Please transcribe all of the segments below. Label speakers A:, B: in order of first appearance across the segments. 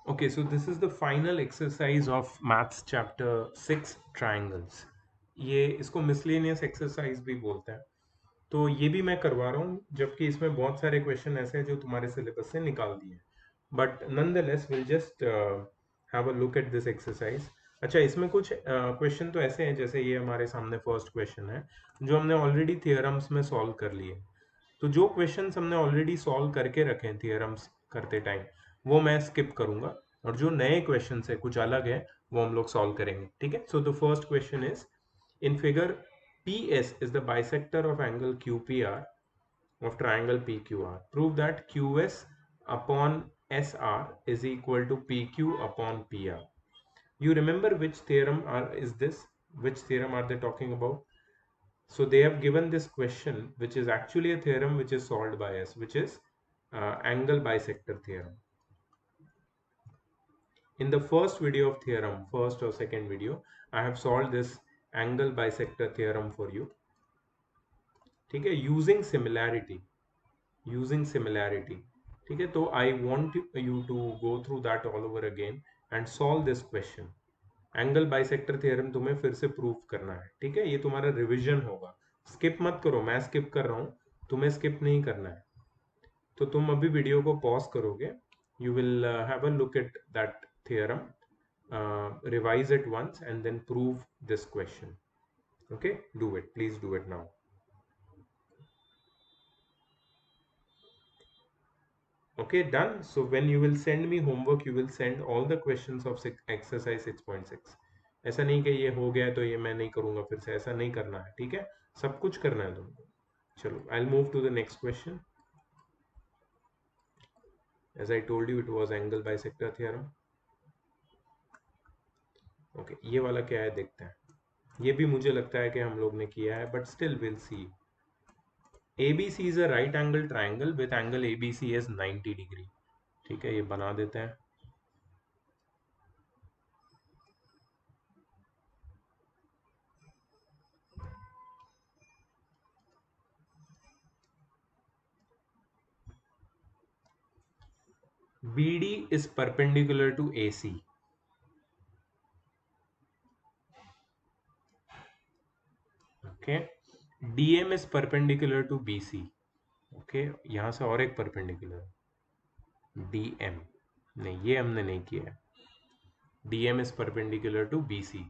A: Okay, so this is the final exercise of maths chapter 6 triangles. ये इसको miscellaneous exercise भी बोलते हैं. तो ये भी मैं करवा रहा हूँ जबकि इसमें बहुत सारे क्वेश्चन ऐसे हैं जो तुम्हारे सिलेबस से निकाल दिए. But nonetheless we'll just have a look at this exercise. अच्छा, इसमें कुछ क्वेश्चन तो ऐसे हैं जैसे ये हमारे सामने फर्स्ट क्वेश्चन है जो हमने ऑलरेडी थियरम्स में सॉल्व कर लिए. तो जो क्वेश्चंस हमने ऑलरेडी सॉल्व करके रखे हैं थियरम्स करते टाइम वो मैं स्किप करूंगा और जो नए क्वेश्चंस है कुछ अलग है वो हम लोग सॉल्व करेंगे. ठीक है. So the first question is in figure PS is the bisector of angle QPR of triangle PQR. Prove that QS upon SR is equal to PQ upon PR. You remember which theorem is this? Which theorem are they talking about? So they have given this question, which is actually a theorem which is solved by us, which is angle bisector theorem. In the first video of theorem, first or second video, I have solved this angle bisector theorem for you. ठीक है, using similarity, ठीक है. तो I want you to go through that all over again and solve this question. Angle bisector theorem तुम्हें फिर से prove करना है. ठीक है, ये तुम्हारा रिवीजन होगा. स्किप मत करो, मैं स्किप कर रहा हूँ, तुम्हें स्किप नहीं करना है. तो तुम अभी वीडियो को पॉज करोगे, you will have a look at that theorem, revise it once and then prove this question. Okay, do it, please do it now. Okay, done. So when you will send me homework, you will send all the questions of exercise 6.6. ऐसा नहीं कि ये हो गया तो ये मैं नहीं करूंगा फिर से, ऐसा नहीं करना है. ठीक है, सब कुछ करना है तुमको. चलो, I'll move to the next question. As I told you, it was angle bisector theorem. Okay, ये वाला क्या है देखते हैं. ये भी मुझे लगता है कि हम लोग ने किया है, but still we'll see. ABC is a right angle triangle with angle ABC as 90 degree. ठीक है, ये बना देते हैं. BD is perpendicular to AC. Okay, DM is perpendicular to BC. Okay, यहां से और एक perpendicular DM. नहीं, ये हमने नहीं किया है. DM is perpendicular to BC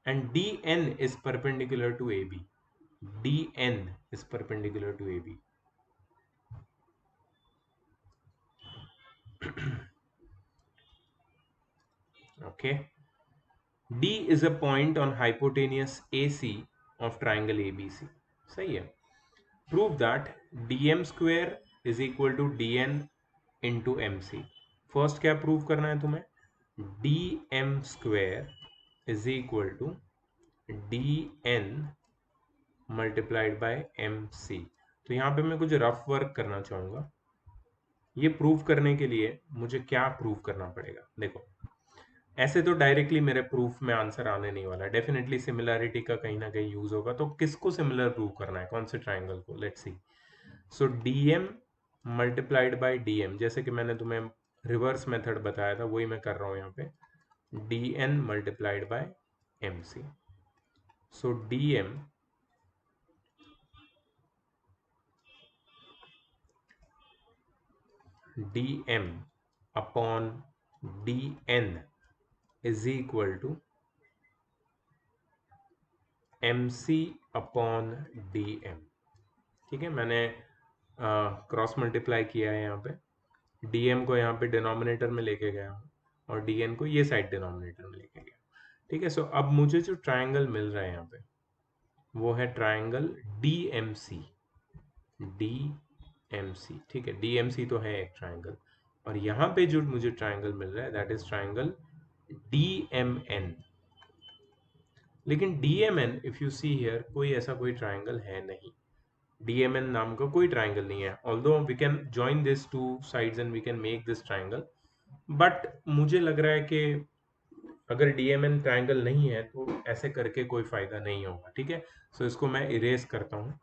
A: and DN is perpendicular to AB. DN is perpendicular to AB. Okay, D is a point on hypotenuse AC of triangle ABC. सही है. Prove that dm square is equal to dn into mc. First क्या prove करना है तुम्हें? dm square is equal to dn multiplied by mc. तो यहाँ पे मैं कुछ रफ वर्क करना चाहूंगा. ये प्रूव करने के लिए मुझे क्या प्रूव करना पड़ेगा? देखो, ऐसे तो डायरेक्टली मेरे प्रूफ में आंसर आने नहीं वाला. डेफिनेटली सिमिलैरिटी का कहीं ना कहीं यूज होगा. तो किसको सिमिलर प्रूव करना है, कौन से ट्राइंगल को? Let's see. So dm multiplied by dm, जैसे कि मैंने तुम्हें रिवर्स मेथड बताया था वही मैं कर रहा हूं यहाँ पे. dn multiplied by mc. So dm upon dn is equal to mc upon dm. ठीक है, मैंने क्रॉस मल्टीप्लाई किया है यहाँ पे. dm को यहाँ पे डिनोमिनेटर में लेके गया हूँ और dn को ये साइड डिनोमिनेटर में लेके गया. ठीक है, सो अब मुझे जो ट्राइंगल मिल रहा है यहाँ पे वो है ट्राइंगल DMC. DMC, ठीक है, DMC तो है एक ट्राइंगल. और यहाँ पे जो मुझे ट्राइंगल मिल रहा है दैट इज ट्राइंगल DMN. लेकिन DMN if you see here, कोई ऐसा कोई ट्राइंगल है नहीं. DMN नाम का कोई ट्राइंगल नहीं है. Although we can join this two sides and we can make this triangle, but मुझे लग रहा है कि अगर DMN ट्राइंगल नहीं है तो ऐसे करके कोई फायदा नहीं होगा. ठीक है, सो इसको मैं इरेज करता हूँ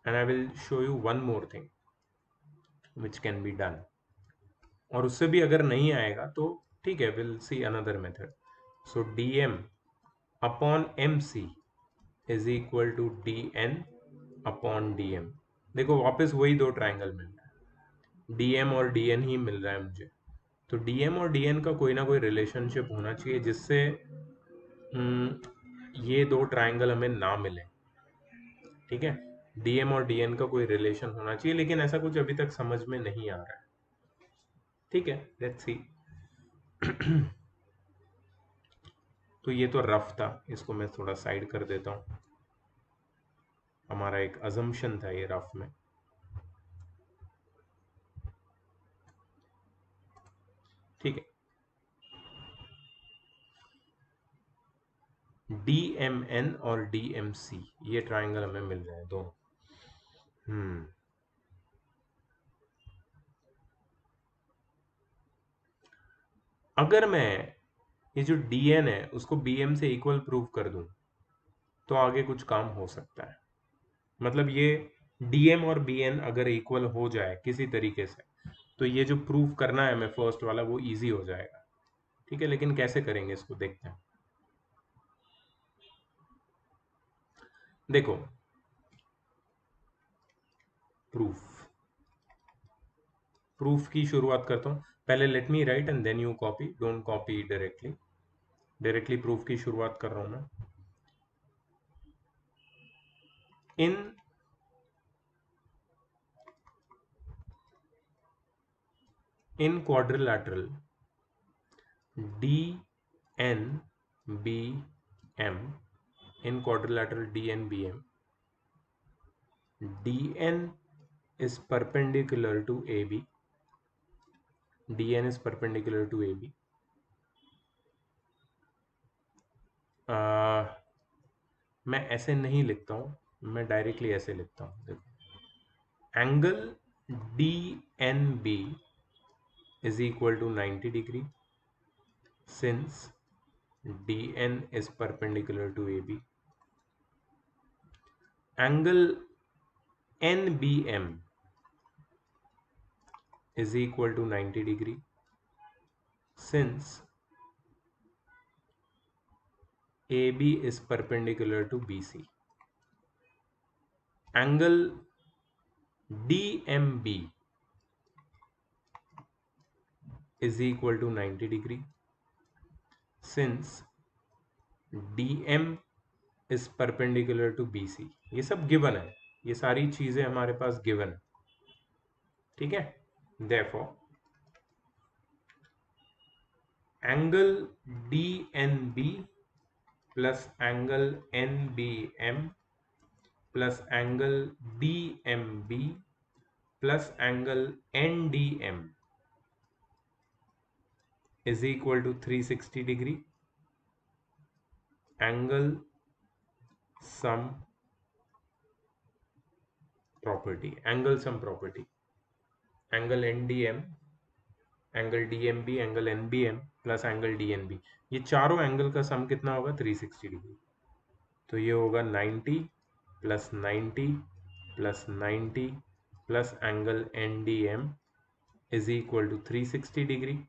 A: and I will show you one more thing which can be done. और उससे भी अगर नहीं आएगा तो ठीक है, will see another method. So dm upon mc is equal to dn upon dm. देखो वापस वही दो ट्राइंगल मिल रहा है, dm और dn ही मिल रहा है मुझे. तो dm और dn का कोई ना कोई रिलेशनशिप होना चाहिए जिससे ये दो ट्राइंगल हमें ना मिले. ठीक है, dm और dn का कोई रिलेशन होना चाहिए, लेकिन ऐसा कुछ अभी तक समझ में नहीं आ रहा है. ठीक है, लेट्स सी. तो ये तो रफ था, इसको मैं थोड़ा साइड कर देता हूं. हमारा एक अजम्पशन था ये रफ में. ठीक है, DMN और DMC ये ट्राइंगल हमें मिल रहे हैं दोनों. हम्म अगर मैं ये जो DN है उसको BM से इक्वल प्रूव कर दूं तो आगे कुछ काम हो सकता है. मतलब ये DM और BN अगर इक्वल हो जाए किसी तरीके से तो ये जो प्रूव करना है हमें फर्स्ट वाला वो इजी हो जाएगा. ठीक है, लेकिन कैसे करेंगे इसको देखते हैं. देखो, प्रूफ प्रूफ की शुरुआत करता हूँ. पहले let me write and then you copy, don't copy directly. Directly proof की शुरुआत कर रहा हूं मैं. इन इन quadrilateral DNBM, in quadrilateral DNBM, DN is perpendicular to AB. DN is perpendicular to AB. मैं ऐसे नहीं लिखता हूँ, मैं डायरेक्टली ऐसे लिखता हूँ. देखो, angle DNB is equal to 90 degree since DN is perpendicular to AB. Angle NBM is equal to 90 degree since AB is perpendicular to BC. Angle DMB is equal to 90 degree since DM is perpendicular to BC. ये सब given है, ये सारी चीजें हमारे पास given है. ठीक है, therefore angle DNB plus angle NBM plus angle DMB plus angle NDM is equal to 360 degree. Angle sum property, angle sum property. Angle NDM, angle DMB, angle NBM plus angle DNB, ये चारों angle का सम कितना होगा 360 degree. तो ये होगा 90 plus 90 plus 90 plus angle NDM is equal to 360 degree.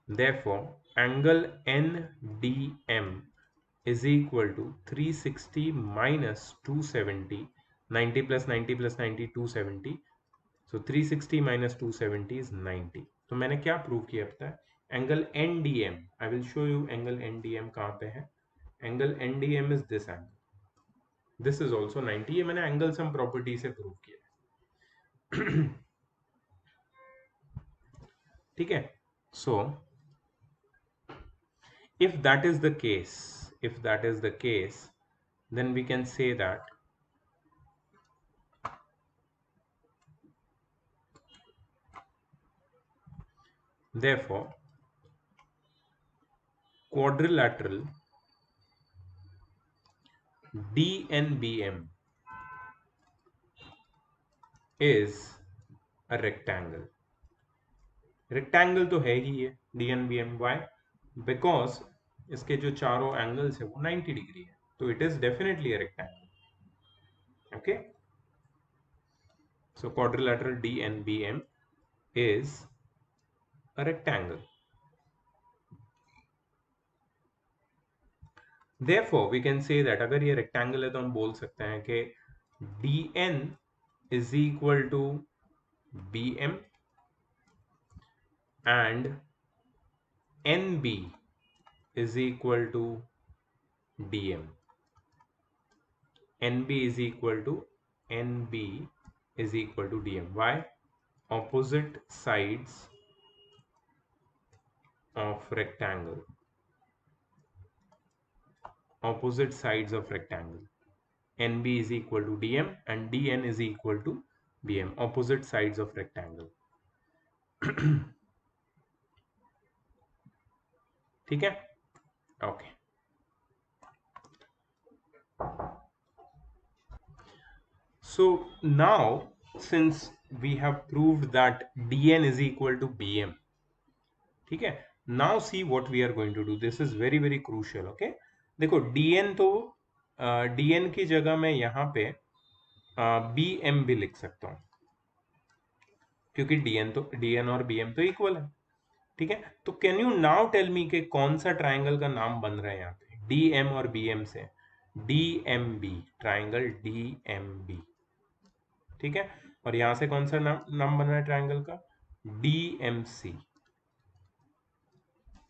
A: Therefore, angle NDM is equal to 360 minus 270. 90 plus 90 plus 90, 270. So 360 minus 270 is 90. तो मैंने क्या प्रूव किया पता है? Angle NDM, I will show you angle NDM कहाँ पे है. Angle NDM is this angle, this is also 90. ये मैंने एंगल सम प्रॉपर्टी से प्रूव किया. ठीक है, सो if that is the case, if that is the case, then we can say that therefore quadrilateral DNBM is a rectangle. Rectangle तो है ही ये DNBM. Y? Because इसके जो चारों एंगल्स है वो 90 डिग्री है, तो it is definitely a rectangle. Okay, so quadrilateral DNBM is a rectangle. Therefore we can say that अगर ये रेक्टेंगल है तो हम बोल सकते हैं कि DN is equal to BM and NB is equal to DM. NB is equal to NB is equal to DM. Why? Opposite sides of rectangle. Opposite sides of rectangle. NB is equal to DM and DN is equal to BM. Opposite sides of rectangle. ठीक है? Okay. So now, since we have proved that DN is equal to BM, ठीक है? Now see what we are going to do. This is very very crucial. Okay? देखो DN तो DN की जगह मैं यहाँ पे BM भी लिख सकता हूँ, क्योंकि DN और BM तो इक्वल है. ठीक है, तो can you now tell me कि कौन सा ट्राइंगल का नाम बन रहा है यहाँ पे डीएम और बीएम से? DMB, triangle DMB. ठीक है, और यहां से कौन सा नाम बन रहा है ट्राइंगल का? डीएमसी.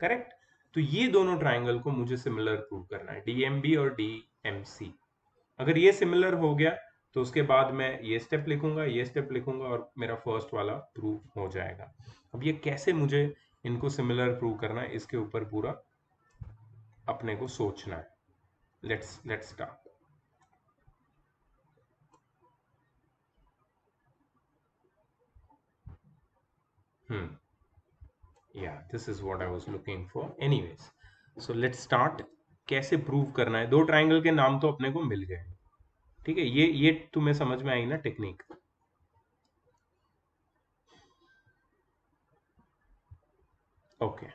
A: करेक्ट. तो ये दोनों ट्राइंगल को मुझे सिमिलर प्रूव करना है, डीएमबी और डीएमसी. अगर ये सिमिलर हो गया तो उसके बाद मैं ये स्टेप लिखूंगा, ये स्टेप लिखूंगा और मेरा फर्स्ट वाला प्रूव हो जाएगा. अब ये कैसे मुझे इनको सिमिलर प्रूव करना है, इसके ऊपर पूरा अपने को सोचना है. Let's start. Yeah this is what I was looking for. Anyways, so let's start. कैसे प्रूव करना है? दो ट्राइंगल के नाम तो अपने को मिल गए. ठीक है, ये तुम्हें समझ में आई ना टेक्निक? ओके.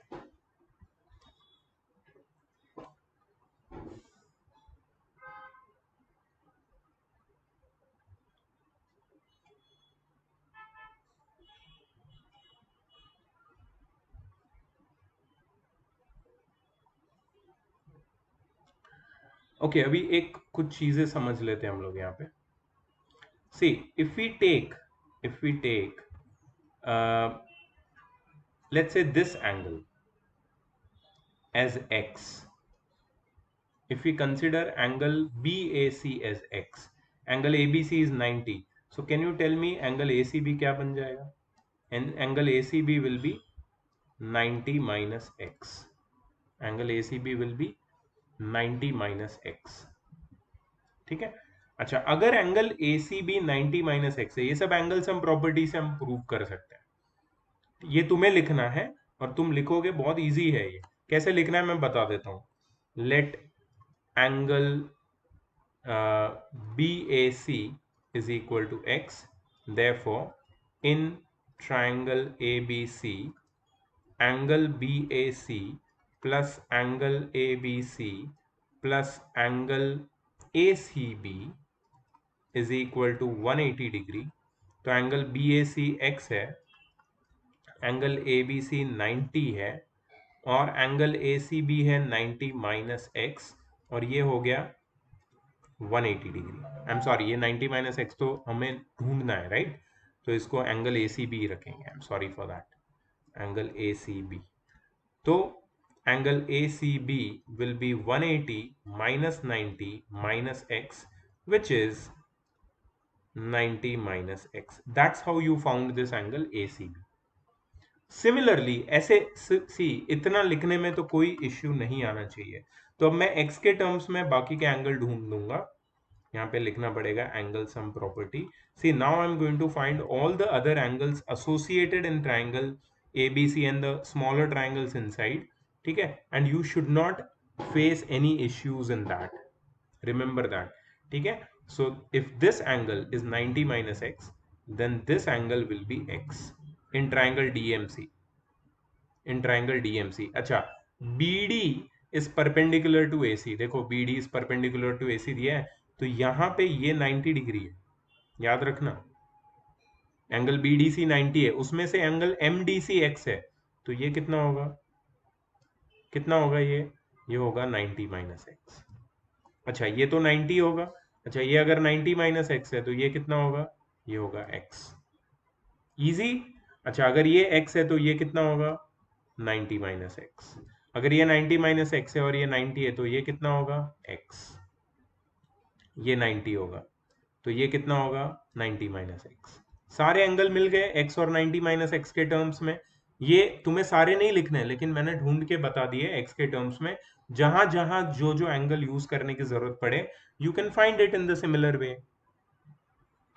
A: ओके, अभी एक कुछ चीजें समझ लेते हैं हम लोग यहाँ पे. सी, if we take uh, let's say this angle as x. If we consider angle BAC as x, angle ABC is 90. So can you tell me angle ACB क्या बन जाएगा? And angle ACB will be 90 minus x. Angle ACB will be 90 minus x. ठीक है. अच्छा, अगर angle ACB 90 minus x है, ये सब एंगल्स हम प्रॉपर्टी से हम प्रूव कर सकते हैं. ये तुम्हें लिखना है और तुम लिखोगे, बहुत इजी है ये. कैसे लिखना है मैं बता देता हूं. Let angle BAC is equal to x. Therefore, in triangle ABC, angle BAC plus angle ABC plus angle ACB is equal to 180 degree. तो एंगल BAC x है, एंगल ABC 90 है और एंगल ACB है 90 माइनस एक्स, और ये हो गया 180 degree. I am sorry, ये 90 माइनस एक्स तो हमें ढूंढना है, राइट? तो इसको एंगल ACB रखेंगे. I am sorry for that. Angle ACB. तो angle ACB will be 180 minus 90 minus x, which is 90 minus x. That's how you found this angle ACB. Similarly ऐसे सी, इतना लिखने में तो कोई इश्यू नहीं आना चाहिए. तो अब मैं x के टर्म्स में बाकी के एंगल ढूंढ लूंगा. यहाँ पे लिखना पड़ेगा angle sum property. See, now I am going to find all the other angles associated in triangle ABC and the smaller triangles inside. ठीक है, and you should not face any issues in that. Remember that. ठीक है. So if this angle is 90 minus x, then this angle will be x in triangle DMC. In triangle DMC. अच्छा, BD is perpendicular to AC. देखो BD is perpendicular to AC दिया है, तो यहाँ पे ये 90 डिग्री है. याद रखना, एंगल BDC 90 है, उसमें से एंगल MDC x है, तो ये कितना होगा? कितना होगा ये? ये होगा 90 माइनस एक्स। अच्छा ये तो 90 होगा। अच्छा ये अगर 90 माइनस एक्स है तो ये कितना होगा, ये होगा एक्स। इजी। अच्छा अगर ये x है तो ये कितना होगा, 90 माइनस एक्स। अगर ये 90 माइनस एक्स है और ये 90 है तो ये कितना होगा, x। ये 90 होगा तो ये कितना होगा, 90 माइनस एक्स। सारे एंगल मिल गए x और 90 माइनस एक्स के टर्म्स में। ये तुम्हें सारे नहीं लिखने हैं लेकिन मैंने ढूंढ के बता दिए x के टर्म्स में। जहां जहां जो जो एंगल यूज करने की जरूरत पड़े you can find it in the similar way.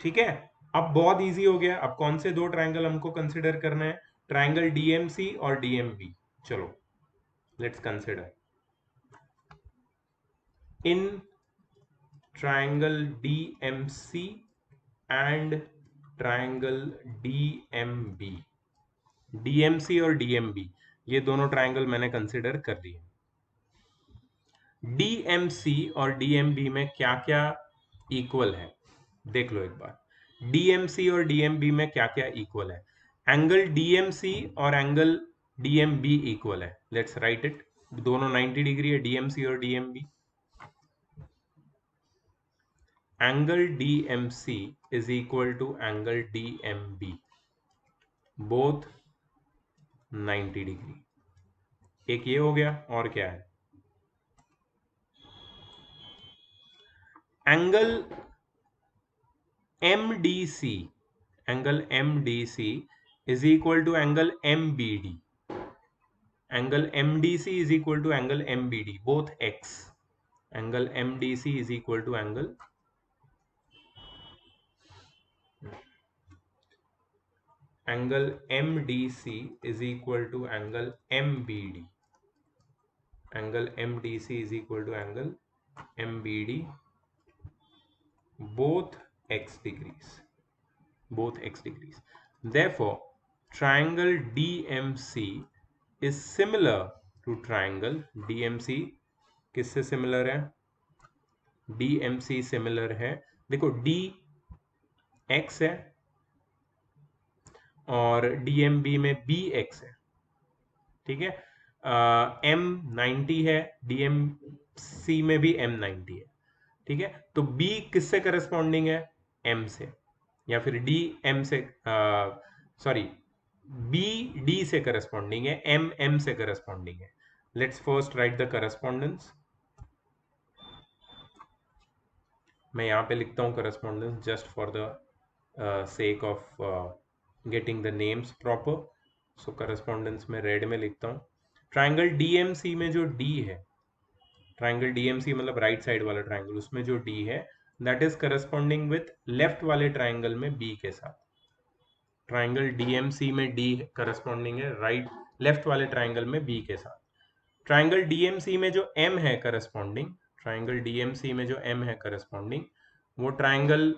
A: ठीक है। अब बहुत इजी हो गया। अब कौन से दो ट्रायंगल हमको कंसिडर करना है, ट्रायंगल डीएमसी और डीएमबी। चलो let's consider. In triangle DMC and triangle DMB, DMC और डीएमबी ये दोनों ट्रायंगल मैंने कंसिडर कर लिए। डीएमसी और डीएमबी में क्या क्या इक्वल है, देख लो एक बार। डीएमसी और डीएमबी में क्या क्या इक्वल है। एंगल डीएमसी और एंगल डीएमबी इक्वल है। Let's write it. दोनों 90 डिग्री है, डीएमसी और DMB. Angle DMC is equal to angle DMB, both 90 degree. एक ये हो गया, और क्या है, angle MDC, angle MDC is equal to angle MBD, angle MDC is equal to angle MBD, both x। Angle MDC is equal to angle, angle MDC is equal to angle MBD, angle MDC is equal to angle MBD, both x degrees, both x degrees। Therefore, triangle DMC is similar to triangle DMC। किससे similar है, DMC similar है, देखो D x है और DMB में B x है। ठीक है। M 90 है, DMC में भी M 90 है। ठीक है, तो B किससे करस्पॉन्डिंग है, M से, या फिर D M से, सॉरी B D से करस्पॉन्डिंग है, M M से करस्पॉन्डिंग है। Let's first right the correspondence. मैं यहाँ पे लिखता हूँ correspondence just for the sake of getting the names proper. So correspondence में रेड में लिखता हूँ। ट्राइंगल डीएमसी में जो D है, ट्राइंगल डीएमसी मतलब राइट साइड वाला ट्राइंगल, उसमें जो D है that is corresponding with left वाले ट्राइंगल में B के साथ। ट्राइंगल डीएमसी में D करस्पॉन्डिंग है राइट लेफ्ट वाले ट्राइंगल में B के साथ। ट्राइंगल डीएमसी में जो M है करस्पॉन्डिंग, ट्राइंगल डीएमसी में जो M है करस्पॉन्डिंग, वो ट्राइंगल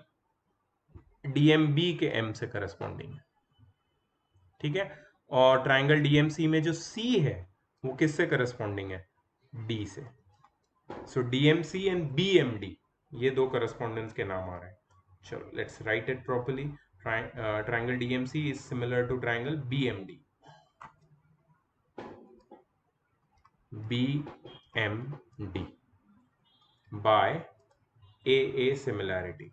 A: डीएमबी के M से करस्पॉन्डिंग है। ठीक है। और ट्राइंगल डीएमसी में जो C है वो किससे करस्पॉन्डिंग है, D से। सो डीएमसी एंड बीएमडी ये दो करस्पॉन्डेंस के नाम आ रहे हैं। चलो let's write it properly. Triangle DMC is similar to triangle BMD, BMD by AA similarity।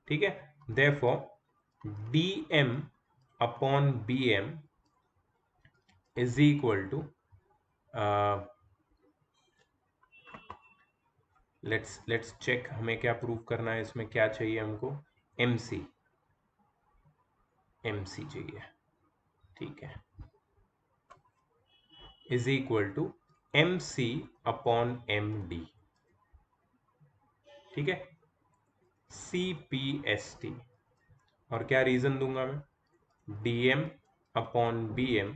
A: ठीक है। therefore DM upon BM is equal to let's check हमें क्या प्रूव करना है, इसमें क्या चाहिए हमको, MC चाहिए। ठीक है, is equal to MC upon MD। ठीक है, CPST। और क्या रीजन दूंगा मैं, DM upon BM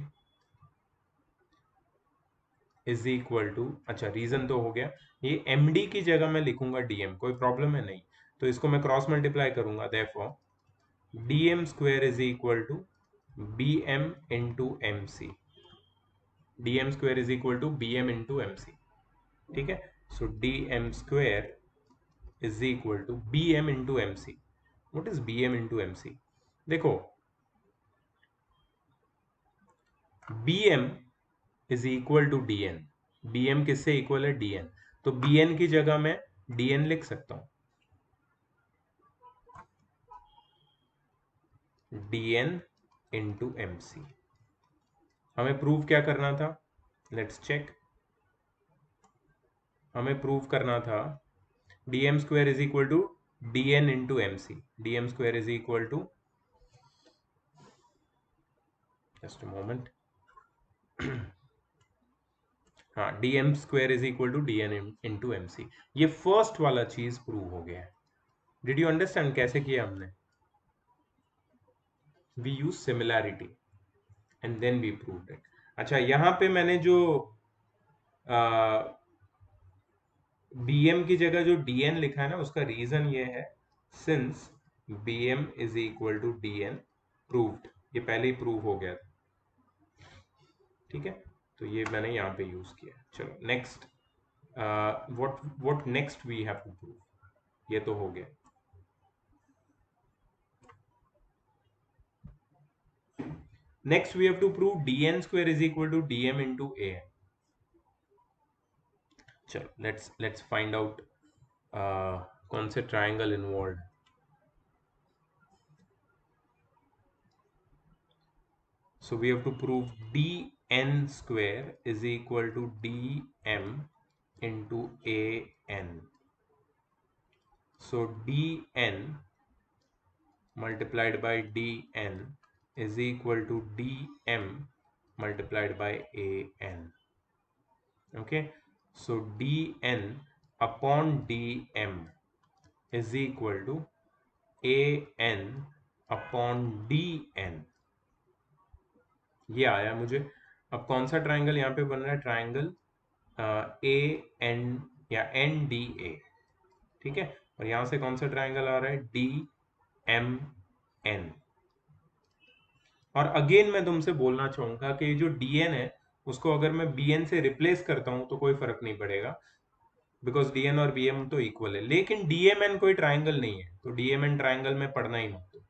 A: is equal to, अच्छा रीजन तो हो गया, ये MD की जगह मैं लिखूंगा DM, कोई प्रॉब्लम है नहीं, तो इसको मैं क्रॉस मल्टीप्लाई करूंगा। Therefore DM square is equal to BM into MC, DM square is equal to BM into MC। ठीक है, सो DM square is equal to BM into MC। What is BM into MC, देखो B M is equal to D N. B M किससे इक्वल है? D N. तो B N की जगह मैं डी एन लिख सकता हूं, डी एन इंटू एम सी। हमें प्रूव क्या करना था? Let's check. हमें प्रूव करना था D M square is equal to D N into M C. D M square is equal to, just a moment, हाँ, D M square is equal to D N into M C. ये first वाला चीज prove हो गया है। Did you understand कैसे किया हमने? We use similarity and then we proved it. अच्छा, यहां पे मैंने जो बी एम की जगह जो डी एन लिखा है ना, उसका रीजन ये है, since B M is equal to D N proved. ये पहले ही प्रूव हो गया था, ठीक है? तो ये मैंने यहाँ पे यूज किया। चलो next, what next we have to prove. ये तो हो गया। Next we have to prove D N square is equal to D M into A N. चलो लेट्स फाइंड आउट कौन से triangle involve. So we have to prove dn square is equal to dm into an. So dn multiplied by dn is equal to dm multiplied by an. Okay, so dn upon dm is equal to an upon dn. ये आया मुझे। अब कौन सा triangle यहाँ पे बन रहा है? ट्राइंगल ए एन या एन डी ए, ठीक है? और यहाँ से कौन सा ट्राइंगल आ रहा है? D M N. और अगेन मैं तुमसे बोलना चाहूंगा कि जो डी एन है उसको अगर मैं बी एन से रिप्लेस करता हूं तो कोई फर्क नहीं पड़ेगा, बिकॉज डी एन और बी एम तो इक्वल है। लेकिन डी एम एन कोई ट्राइंगल नहीं है, तो डी एम एन ट्राइंगल में पढ़ना ही मत,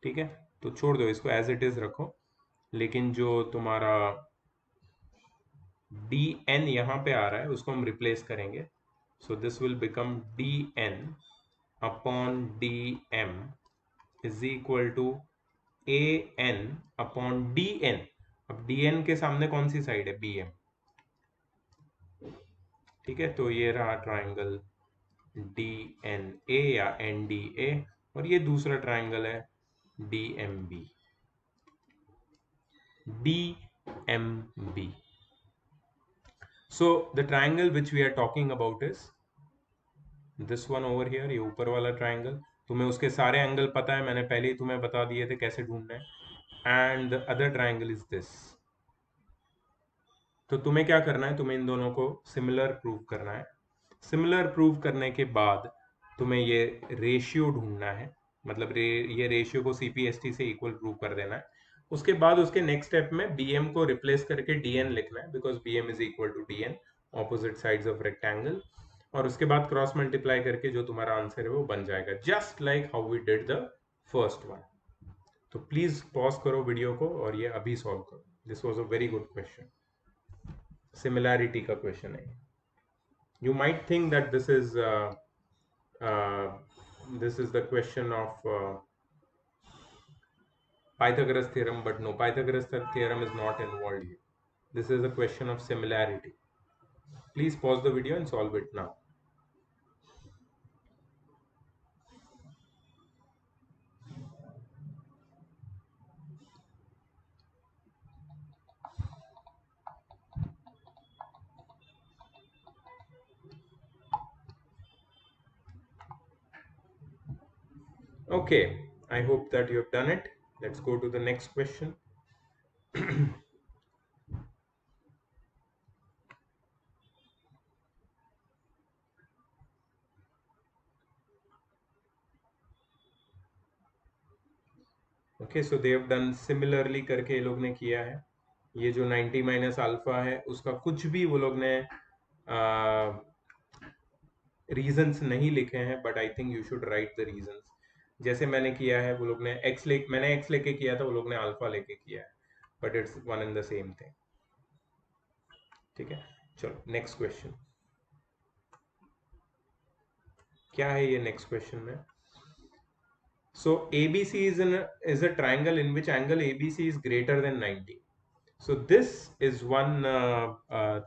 A: ठीक है? तो छोड़ दो इसको, एज इट इज रखो। लेकिन जो तुम्हारा डी एन यहाँ पे आ रहा है उसको हम रिप्लेस करेंगे। So this will become D N upon D M is equal to A N upon D N. अब डी एन के सामने कौन सी साइड है? बी एम, ठीक है? तो ये रहा ट्राइंगल डी एन ए या एन डी ए, और ये दूसरा ट्राइंगल है D M B. D M B. So the triangle which we are talking about is this one over here, ये ऊपर वाला ट्राइंगल। तुम्हें उसके सारे एंगल पता है, मैंने पहले ही तुम्हें बता दिए थे कैसे ढूंढना है। And the other triangle is this. तो तुम्हें क्या करना है? तुम्हें इन दोनों को सिमिलर प्रूव करना है। सिमिलर प्रूव करने के बाद तुम्हें ये रेशियो ढूंढना है, मतलब ये रेशियो को सीपीएसटी से इक्वल प्रूव कर देना है। उसके बाद उसके नेक्स्ट स्टेप में bm को रिप्लेस करके dn लिखना है, because bm is equal to dn, opposite sides of rectangle. और उसके बाद क्रॉस मल्टीप्लाई करके जो तुम्हारा आंसर है वो बन जाएगा, just like how we did the first one. तो प्लीज पॉज करो वीडियो को और ये अभी सॉल्व करो। This was a very good question, similarity का क्वेश्चन है। You might think that this is the question of Pythagoras theorem, but no, Pythagoras theorem is not involved here. This is a question of similarity. Please pause the video and solve it now. Okay, I hope that you have done it. Let's go to the next question. Okay, so they have done similarly करके ये लोग ने किया है। ये जो 90 minus alpha है उसका कुछ भी वो लोग ने रीजंस नहीं लिखे हैं, but I think you should write the reasons. जैसे मैंने किया है, वो लोग ने मैंने एक्स लेके किया था, वो लोग ने अल्फा लेके किया है। But it's one and the same thing. ठीक है, चलो नेक्स्ट क्वेश्चन। क्या है ये नेक्स्ट क्वेश्चन में? So ABC is a triangle in which angle ABC is greater than 90. So this is one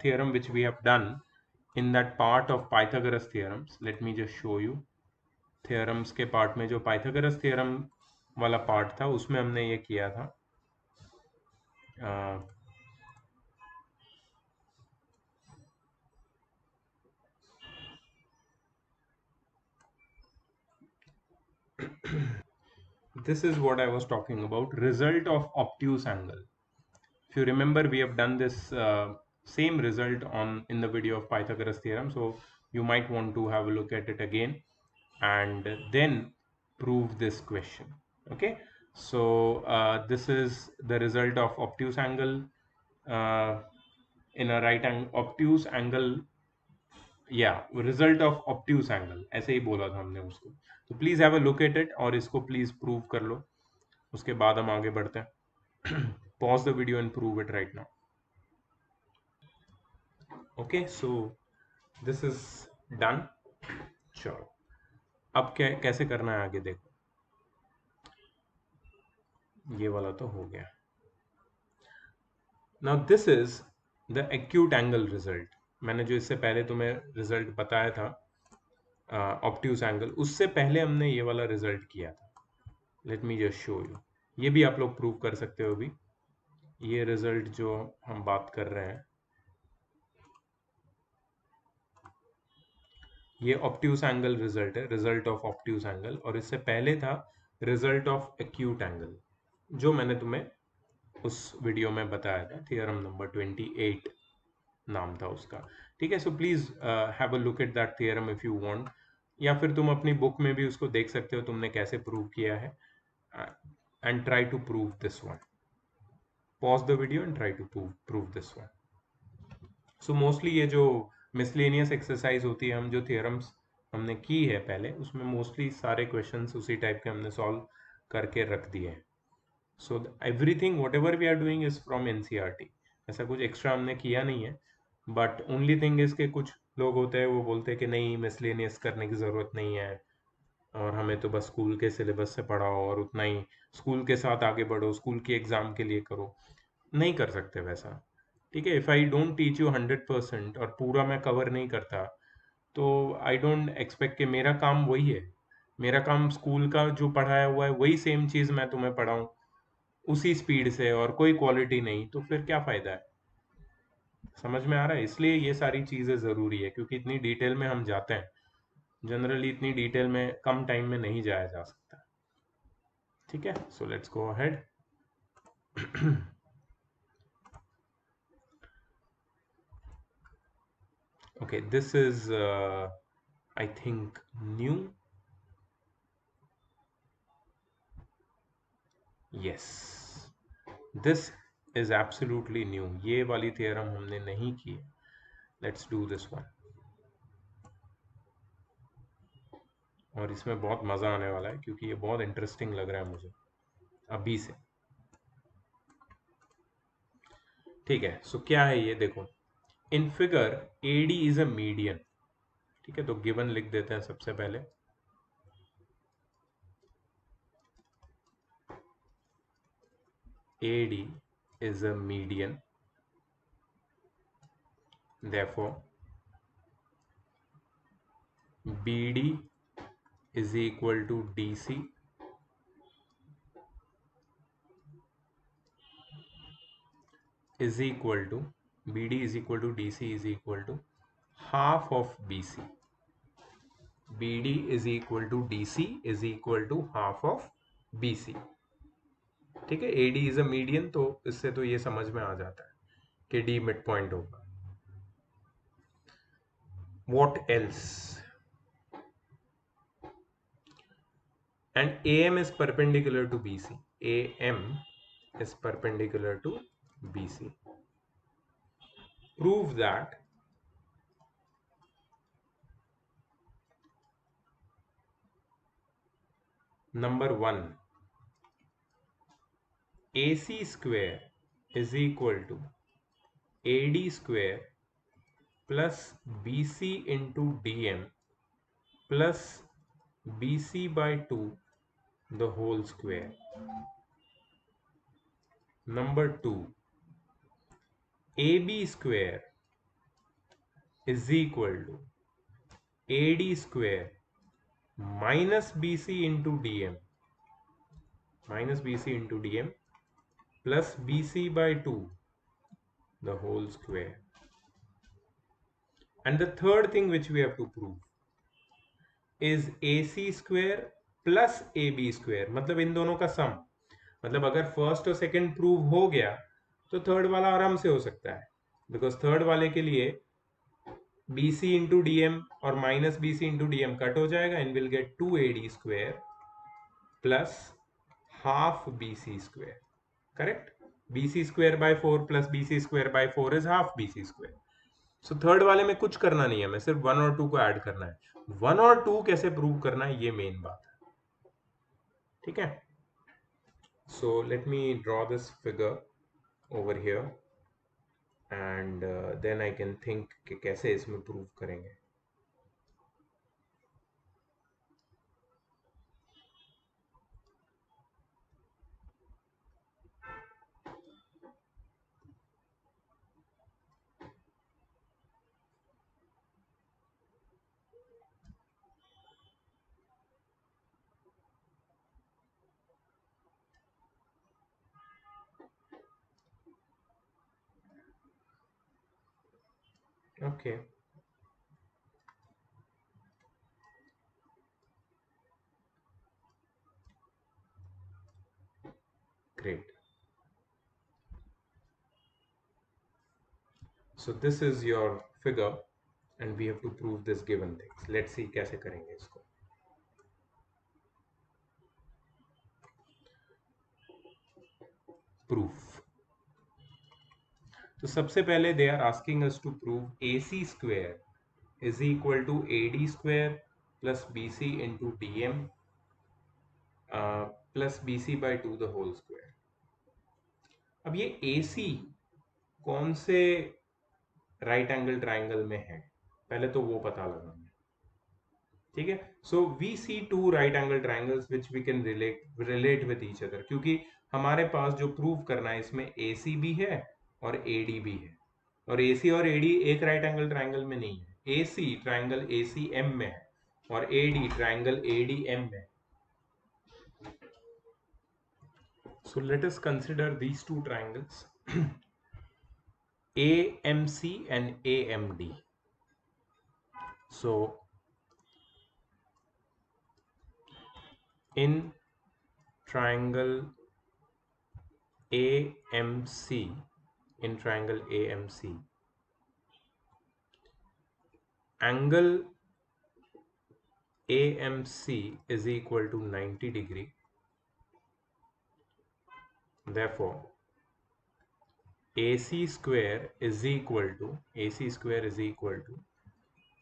A: theorem which we have done in that part of Pythagoras theorems. Let me just show you. Theorems के part में जो Pythagoras theorem वाला part था उसमें हमने ये किया था। This is what I was talking about, result of obtuse angle. If you remember, we have done this same result on in the video of Pythagoras theorem, so you might want to have a look at it again and then prove this question. Okay, so this is the result of obtuse angle uh, in a right angle obtuse angle, या result of obtuse angle ऐसे ही बोला था हमने उसको। तो please have a look at it और इसको please prove कर लो, उसके बाद हम आगे बढ़ते हैं। Pause the video and prove it right now. Okay, so this is done. चलो अब क्या कैसे करना है आगे देखो। ये वाला तो हो गया। Now this is the acute angle result. मैंने जो इससे पहले तुम्हें रिजल्ट बताया था ऑब्ट्यूज एंगल, उससे पहले हमने ये वाला रिजल्ट किया था। Let me just show you. ये भी आप लोग प्रूव कर सकते हो अभी। ये रिजल्ट जो हम बात कर रहे हैं, ये ऑब्ट्यूज एंगल रिजल्ट है, रिजल्ट ऑफ ऑब्ट्यूज एंगल। और इससे पहले था रिजल्ट ऑफ एक्यूट एंगल, जो मैंने तुम्हें उस वीडियो में बताया था, थियरम नंबर 28 नाम था उसका। ठीक है, so please have a look at that theorem if you want, या फिर तुम अपनी बुक में भी उसको देख सकते हो तुमने कैसे प्रूव किया है, and try to prove this one. Pause the video and try to prove this one. So mostly ये जो मिसलेनियस एक्सरसाइज होती है, हम जो थियरम्स हमने की है पहले, उसमें मोस्टली सारे क्वेश्चंस उसी टाइप के हमने सॉल्व करके रख दिए हैं। So everything whatever we are doing is from NCERT, ऐसा कुछ एक्स्ट्रा हमने किया नहीं है। बट ओनली थिंग इज के कुछ लोग होते हैं वो बोलते हैं कि नहीं मिसलेनियस करने की ज़रूरत नहीं है, और हमें तो बस स्कूल के सिलेबस से पढ़ाओ और उतना ही स्कूल के साथ आगे बढ़ो, स्कूल की एग्ज़ाम के लिए करो। नहीं कर सकते वैसा। ठीक है, if I don't teach you 100% और पूरा मैं कवर नहीं करता, तो आई डोंट एक्सपेक्ट कि मेरा काम वही है। मेरा काम स्कूल का जो पढ़ाया हुआ है वही सेम चीज़ मैं तुम्हें पढ़ाऊँ उसी स्पीड से और कोई क्वालिटी नहीं, तो फिर क्या फ़ायदा है? समझ में आ रहा है? इसलिए ये सारी चीज़ें ज़रूरी है, क्योंकि इतनी डिटेल में हम जाते हैं। जनरली इतनी डिटेल में कम टाइम में नहीं जाया जा सकता। ठीक है, so let's go ahead. Okay, this is I think new. Yes, this is absolutely new. ये वाली theorem हमने नहीं की। Let's do this one. और इसमें बहुत मज़ा आने वाला है क्योंकि ये बहुत इंटरेस्टिंग लग रहा है मुझे अभी से। ठीक है, सो क्या है ये देखो। In figure AD is a median. ठीक है, तो गिवन लिख देते हैं सबसे पहले। AD is a median, therefore BD is equal to DC is equal to BD is equal to DC is equal to half of BC. BD is equal to DC is equal to half of BC. ठीक है, AD is a median, तो इससे तो ये समझ में आ जाता है कि D मिड पॉइंट होगा। What else? And AM is perpendicular to BC. AM is perpendicular to BC. Prove that number 1, AC square is equal to AD square plus BC into DM plus BC by 2 the whole square. Number 2, AB square is equal to AD square minus BC into DM plus BC by 2 the whole square. And the third thing which we have to prove is AC square plus AB square, मतलब इन दोनों का सम. मतलब अगर first और second prove हो गया तो third वाला आराम से हो सकता है, बिकॉज थर्ड वाले के लिए BC इंटू DM और minus BC into DM cut हो जाएगा and will get 2AD square plus half BC square. Correct? BC square by 4 plus BC square by 4 is half BC square. So third वाले में कुछ करना नहीं है, मैं सिर्फ 1 और 2 को ऐड करना है. 1 और 2 कैसे प्रूव करना है ये मेन बात है. ठीक है? So let me draw this figure over here and then I can think कि कैसे इसमें प्रूव करेंगे. Okay. Great. So this is your figure and we have to prove this given things. Let's see कैसे करेंगे इसको. Proof. तो सबसे पहले they are asking us to prove AC square is equal to AD square plus BC into DM plus BC by 2 the whole square. अब ये AC कौन से राइट एंगल ट्राइंगल में है, पहले तो वो पता लगाना है. ठीक है? So we see two right angle triangles which we can relate with each other, क्योंकि हमारे पास जो प्रूव करना है इसमें AC भी है और AD भी है, और AC और AD एक राइट एंगल ट्राइंगल में नहीं है. AC ट्राइंगल ACM में है और AD ट्राइंगल ADM में. So let us consider these two triangles AMC and AMD. So in triangle AMC, angle AMC is equal to 90 degree. Therefore AC square is equal to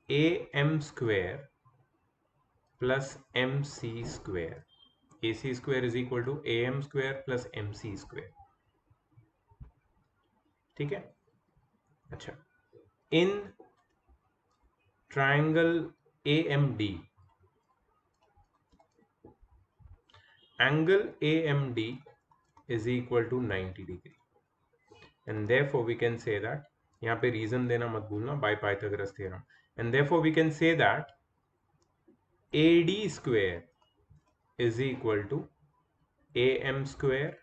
A: AM square plus MC square. AC square is equal to AM square plus MC square. ठीक है? अच्छा, in triangle AMD, angle AMD is equal to 90 degree, and therefore we can say that, यहाँ पे reason देना मत भूलना, by Pythagoras theorem, and therefore we can say that AD square is equal to AM square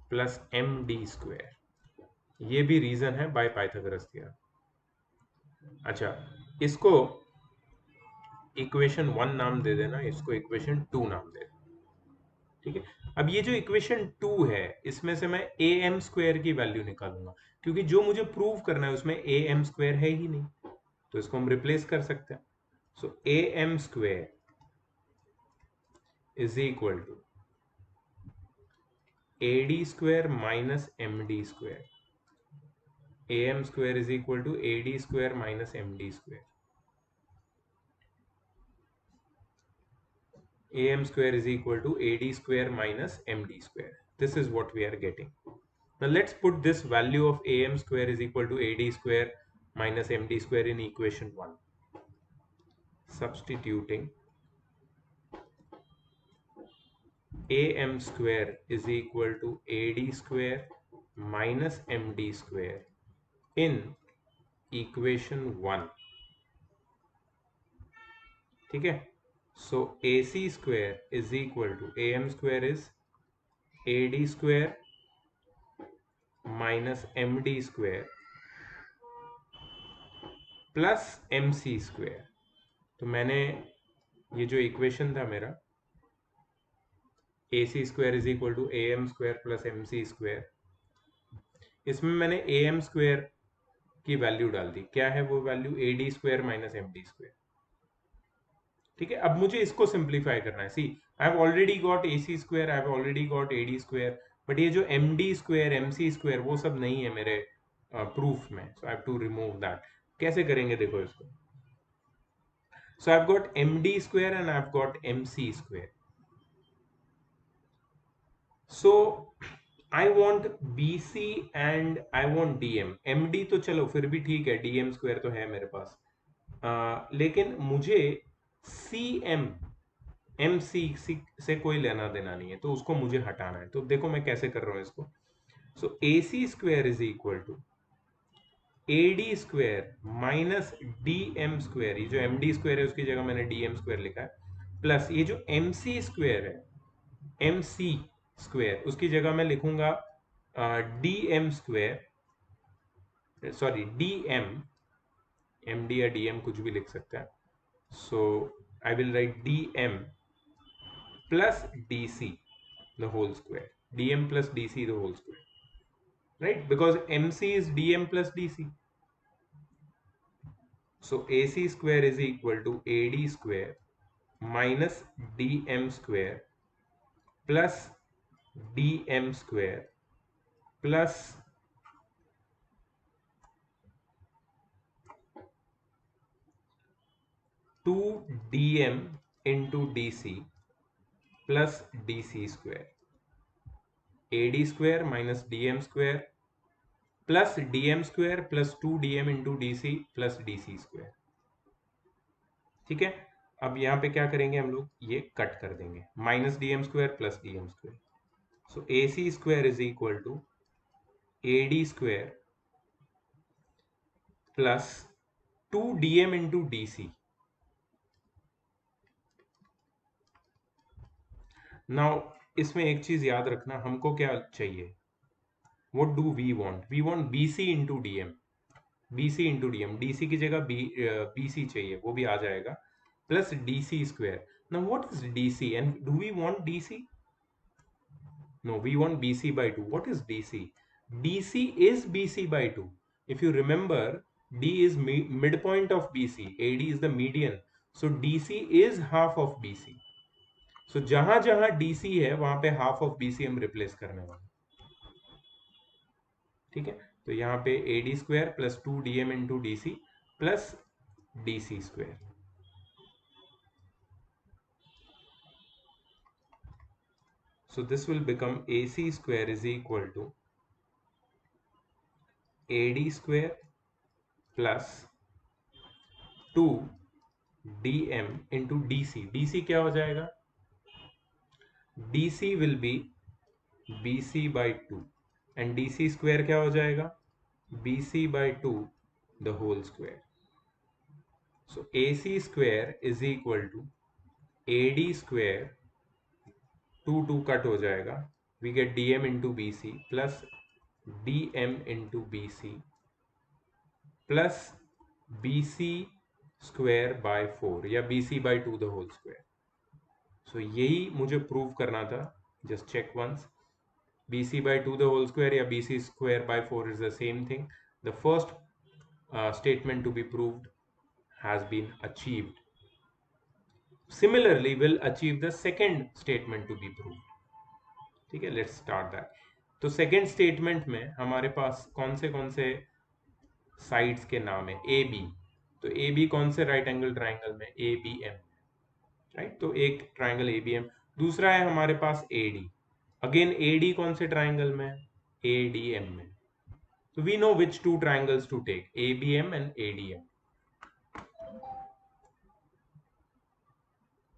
A: plus MD square. ये भी reason है by Pythagoras theorem. अच्छा, इसको इक्वेशन 1 नाम दे देना, इसको इक्वेशन 2 नाम दे देना. ठीक है? अब ये जो इक्वेशन 2 है इसमें से मैं AM स्क्वायर की वैल्यू निकालूंगा, क्योंकि जो मुझे प्रूव करना है उसमें AM स्क्वायर है ही नहीं, तो इसको हम रिप्लेस कर सकते हैं. So AM square is equal to AD square minus MD square. AM square is equal to AD square minus MD square. AM square is equal to AD square minus MD square. This is what we are getting. Now let's put this value of am square is equal to ad square minus md square in equation 1. Substituting am square is equal to ad square minus md square in equation 1. ठीक है, so ac square is equal to am square is ad square minus md square plus mc square. तो मैंने ये जो equation था मेरा ac square is equal to am square plus mc square, इसमें मैंने am स्क्वायर की वैल्यू डाल दी. क्या है वो value? ad square minus md square. ठीक है, अब मुझे इसको सिंप्लीफाई करना है. See, I have already got ac square, I have already got ad square, but ये जो md स्क्वायर mc स्क्वायर वो सब नहीं है मेरे प्रूफ में. So I have to remove that. कैसे करेंगे देखो इसको. So I've got md square and I've got mc square. So I want bc and I want dm. md तो चलो फिर भी ठीक है, dm स्क्वायर तो है मेरे पास, लेकिन मुझे cm mc से कोई लेना देना नहीं है, तो उसको मुझे हटाना है. तो देखो मैं कैसे कर रहा हूं इसको. So ac square is equal to ad square minus dm square, ये जो md स्क्वायर है उसकी जगह मैंने dm स्क्वायर लिखा है, प्लस ये जो mc स्क्वायर है mc स्क्वायर उसकी जगह मैं लिखूंगा dm square, sorry dm, md या dm कुछ भी लिख सकते हैं. So I will write dm plus dc the whole square, dm plus dc the whole square, right? Because mc is dm plus dc. So ac square is equal to ad square minus dm square plus dm square plus 2dm into dc plus dc square. ad square minus dm square plus dm square plus 2dm into dc plus dc square. ठीक है, अब यहाँ पे क्या करेंगे हम लोग, ये कट कर देंगे. Minus dm square plus dm square. So ac square is equal to ad square plus 2dm into dc. Now इसमें एक चीज याद रखना, हमको क्या चाहिए, what do we want? We want bc into dm, bc into dm, dc की जगह bc चाहिए, वो भी आ जाएगा, plus dc square. Now what is dc and do we want dc? No, we want BC by 2. What is DC? DC is BC by 2. If you remember, D is midpoint of BC. AD is the median. So DC is half of BC. So जहां जहां DC है वहां पे half of BC हम replace करने वाले. ठीक है, तो यहाँ पे AD square plus 2dm into DC plus DC square. So this will become AC square is equal to AD square plus 2dm into DC. DC क्या हो जाएगा? DC will be BC by 2 and DC square क्या हो जाएगा? BC by 2 the whole square. So AC square is equal to AD square, 2 cut हो जाएगा, we get dm into BC plus dm into BC plus BC square by 4 या BC by 2 the whole square. So यही मुझे prove करना था. Just check once. BC by 2 the whole square या BC square by 4 is the same thing. The first statement to be proved has been achieved. Similarly, we'll achieve the second statement to be proved. ठीक है, let's start that. तो second statement में हमारे पास कौन से sides के नाम है? AB. तो AB कौन से right angle triangle में? ABM. राइट, तो एक ट्राइंगल ABM. दूसरा है हमारे पास AD. अगेन AD कौन से ट्राइंगल में? ADM में. So we know which two triangles to take, ABM and ADM.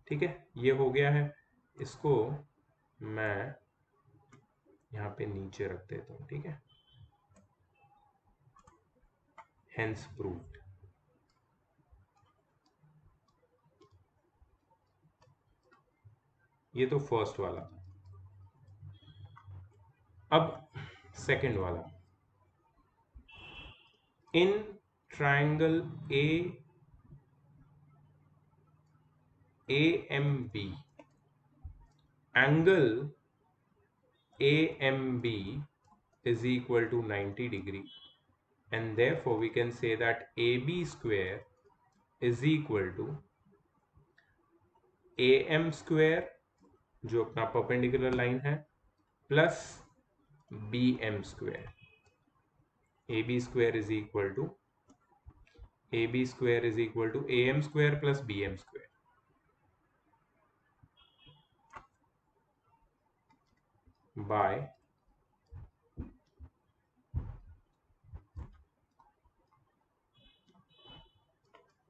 A: ठीक है, ये हो गया है. इसको मैं यहाँ पे नीचे रख देता हूँ. ठीक है, hence proved. ये तो फर्स्ट वाला था. अब सेकंड वाला. In triangle AMB, angle AMB is equal to 90 degree, and therefore we can say that AB square is equal to AM square, जो अपना परपेंडिकुलर लाइन है, plus BM square. AB square is equal to AM square plus BM square. By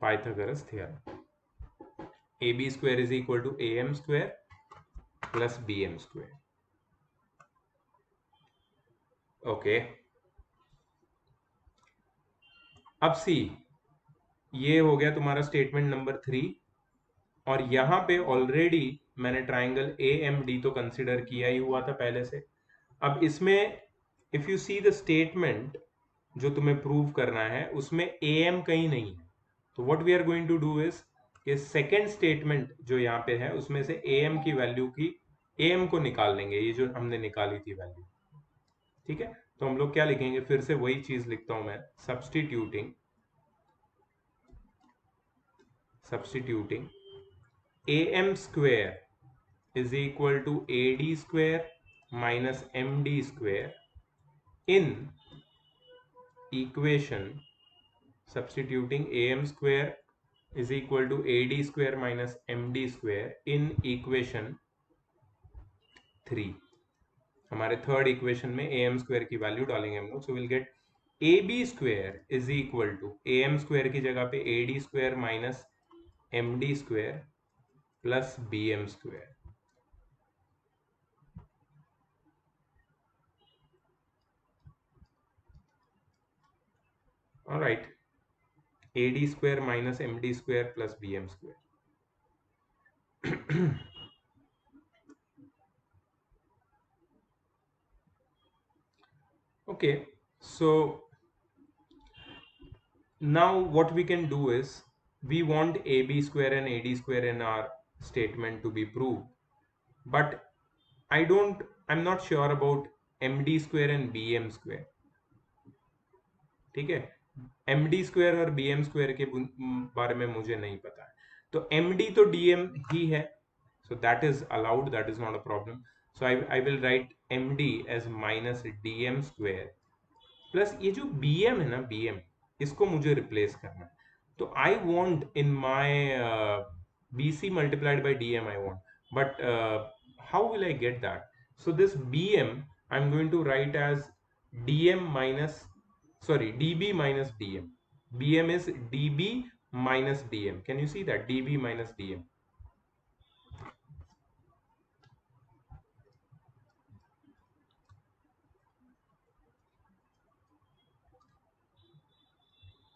A: Pythagoras theorem. AB square is equal to AM square plus BM square. Okay. अब सी, ये हो गया तुम्हारा statement number 3. और यहां पे already मैंने ट्राइंगल AMD तो कंसिडर किया ही हुआ था पहले से. अब इसमें if you see the statement जो तुम्हें प्रूव करना है, उसमें AM कहीं नहीं है. तो what we are going to do is कि सेकेंड स्टेटमेंट जो यहाँ पे है उसमें से AM की वैल्यू की AM को निकाल लेंगे, ये जो हमने निकाली थी वैल्यू. ठीक है, तो हम लोग क्या लिखेंगे, फिर से वही चीज लिखता हूं मैं. Substituting AM square is equal to AD square minus MD square in equation. Substituting AM square is equal to AD square minus MD square in equation 3. हमारे थर्ड इक्वेशन में AM स्क्वायर की वैल्यू डालेंगे हम लोग. So will get AB square is equal to AM square की जगह पे AD square minus MD square plus BM square. Alright, AD square minus MD square plus BM square. Okay, so now what we can do is we want AB square and AD square in our statement to be proved, but I'm not sure about MD square and BM square. ठीक है, MD square और BM square के बारे में मुझे नहीं पता है. तो MD तो DM ही है, so that is allowed, that is not a problem. So I will write MD as minus DM square plus ये जो BM है ना, BM, इसको मुझे रिप्लेस करना है. तो I want in my BC multiplied by DM I want, but how will I get that? So this BM I'm going to write as DM minus, sorry, DB minus DM. BM is DB minus DM. Can you see that? DB minus DM.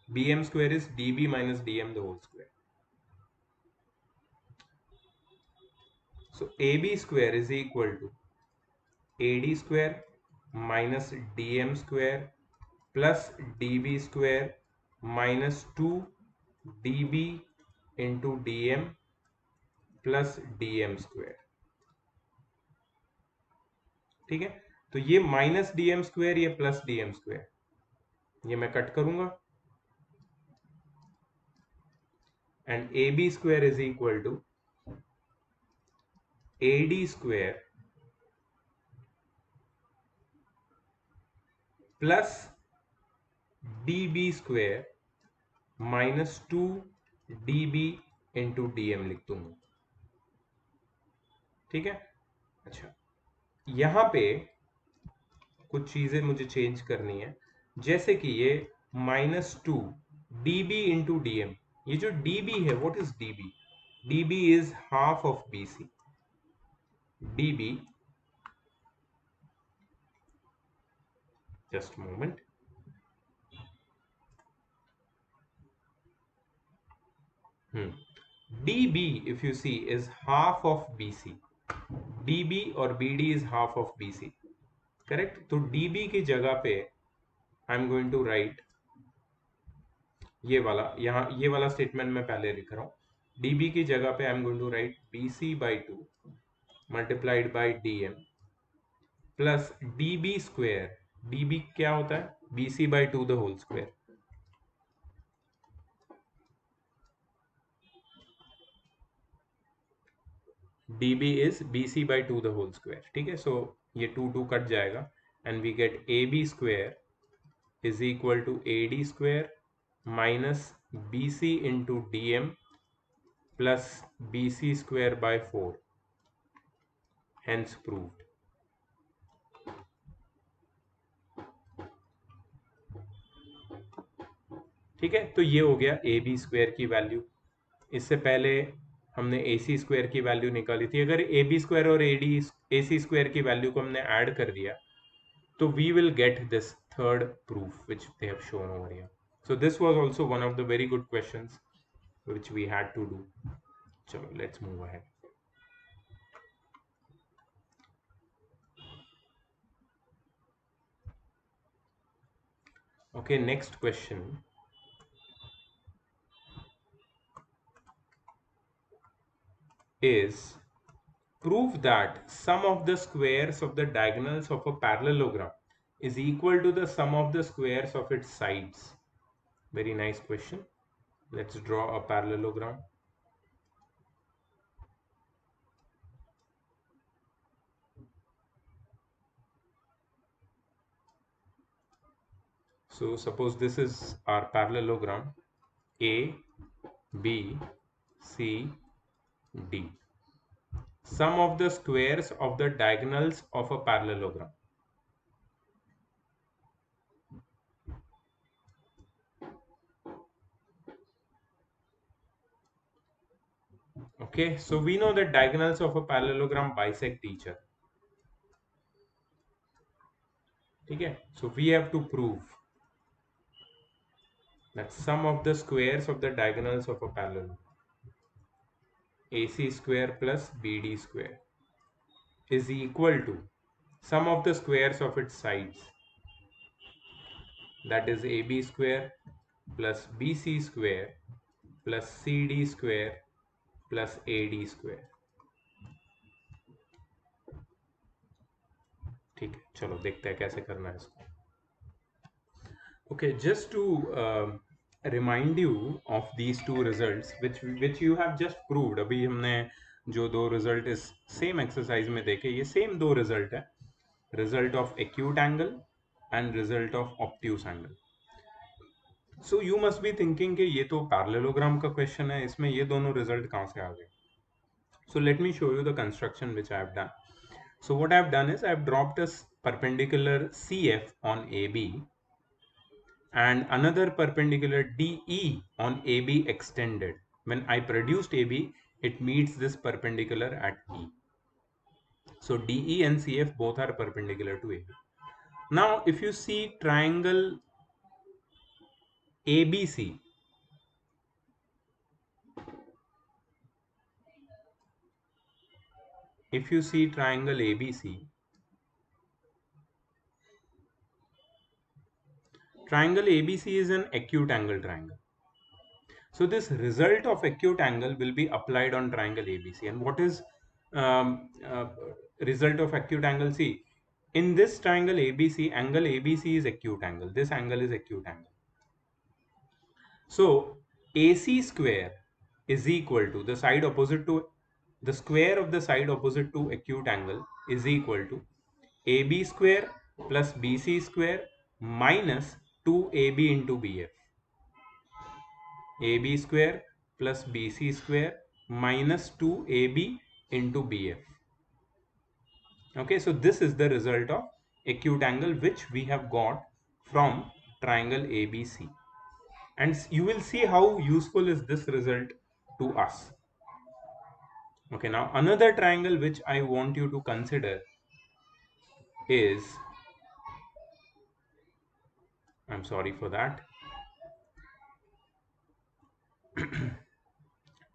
A: BM square is DB minus DM the whole square. So AB square is equal to AD square minus DM square plus DB square minus 2 DB into DM plus DM square. ठीक है, तो ये minus DM square, ये plus DM square, ये मैं cut करूंगा. And AB square is equal to AD square plus DB square minus 2 DB into DM लिख दूंगा. ठीक है, अच्छा, यहां पे कुछ चीजें मुझे चेंज करनी है, जैसे कि ये -2 dB इंटू DM। ये जो dB है, what is dB? dB is half of BC। dB, just a moment, dB if you see is half of BC। dB और BD is half of BC, correct. तो dB की जगह पे I am going to write ये वाला, यहाँ ये वाला स्टेटमेंट मैं पहले लिख रहा हूँ। dB की जगह पे I am going to write BC/2 multiplied by DM plus DB square. DB क्या होता है? BC/2 the whole square. dB is BC/2 the whole square, ठीक है। सो ये 2 कट जाएगा and we get AB square is equal to AD square minus BC into DM plus BC square by 4, hence proved। ठीक है, तो ये हो गया AB स्क्वेयर की वैल्यू। इससे पहले हमने AC स्क्वेयर की वैल्यू निकाली थी। अगर AB स्क्वेयर और AC स्क्वेयर की वैल्यू को हमने ऐड कर दिया तो we will get this third proof which they have shown over here। So this was also one of the very good questions which we had to do। चलो let's move ahead। Okay, next question is prove that sum of the squares of the diagonals of a parallelogram is equal to the sum of the squares of its sides। Very nice question। Let's draw a parallelogram। So suppose this is our parallelogram A, B, C, D। Sum of the squares of the diagonals of a parallelogram। Okay, so we know that diagonals of a parallelogram bisect each other। ठीक है, so we have to prove that sum of the squares of the diagonals of a parallelogram AC square plus BD square is equal to sum of the squares of its sides, that is AB square plus BC square plus CD square plus AD square। ठीक है, चलो देखते हैं कैसे करना है इसको। Okay, just to remind you of these two results which you have just proved। अभी हमने जो दो रिजल्ट इस सेम एक्सरसाइज में देखे, ये सेम दो रिजल्ट है, result of acute angle and result of obtuse angle. So you must be thinking कि ये तो पैरेललोग्राम का क्वेश्चन है, इसमें ये दोनों रिजल्ट कहाँ से आ गए। So let me show you the construction which I have done। So what I have done is I have dropped a perpendicular CF on AB and another perpendicular DE on AB extended। When I produced AB, it meets this perpendicular at E। So DE and CF both are perpendicular to AB। Now if you see triangle ABC, if you see triangle ABC, triangle ABC is an acute angle triangle। So this result of acute angle will be applied on triangle ABC। And what is result of acute angle? See, in this triangle ABC, angle ABC is acute angle. This angle is acute angle। So AC square is equal to the side opposite to the square of the side opposite to acute angle is equal to AB square plus BC square minus 2AB into BF। AB square plus BC square minus 2AB into BF। Okay, so this is the result of acute angle which we have got from triangle ABC. And you will see how useful is this result to us. Okay, now another triangle which I want you to consider is, I'm sorry for that.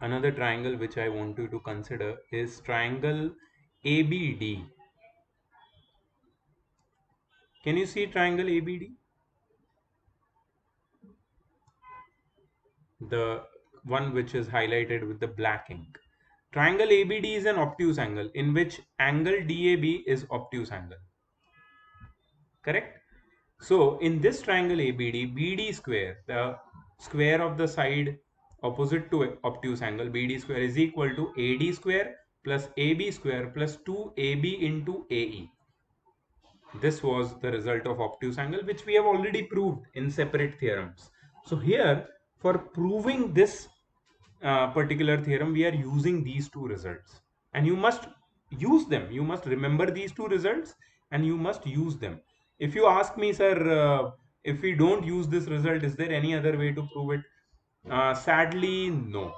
A: Another triangle which I want you to consider is triangle ABD. Can you see triangle ABD? The one which is highlighted with the black ink. Triangle ABD is an obtuse angle in which angle DAB is obtuse angle. Correct? So in this triangle ABD, BD square, the square of the side opposite to obtuse angle, BD square is equal to AD square plus AB square plus 2AB into AE. This was the result of obtuse angle, which we have already proved in separate theorems. So here, for proving this particular theorem, we are using these two results, and you must use them. You must remember these two results and you must use them. If you ask me, sir, if we don't use this result, is there any other way to prove it? Sadly, no.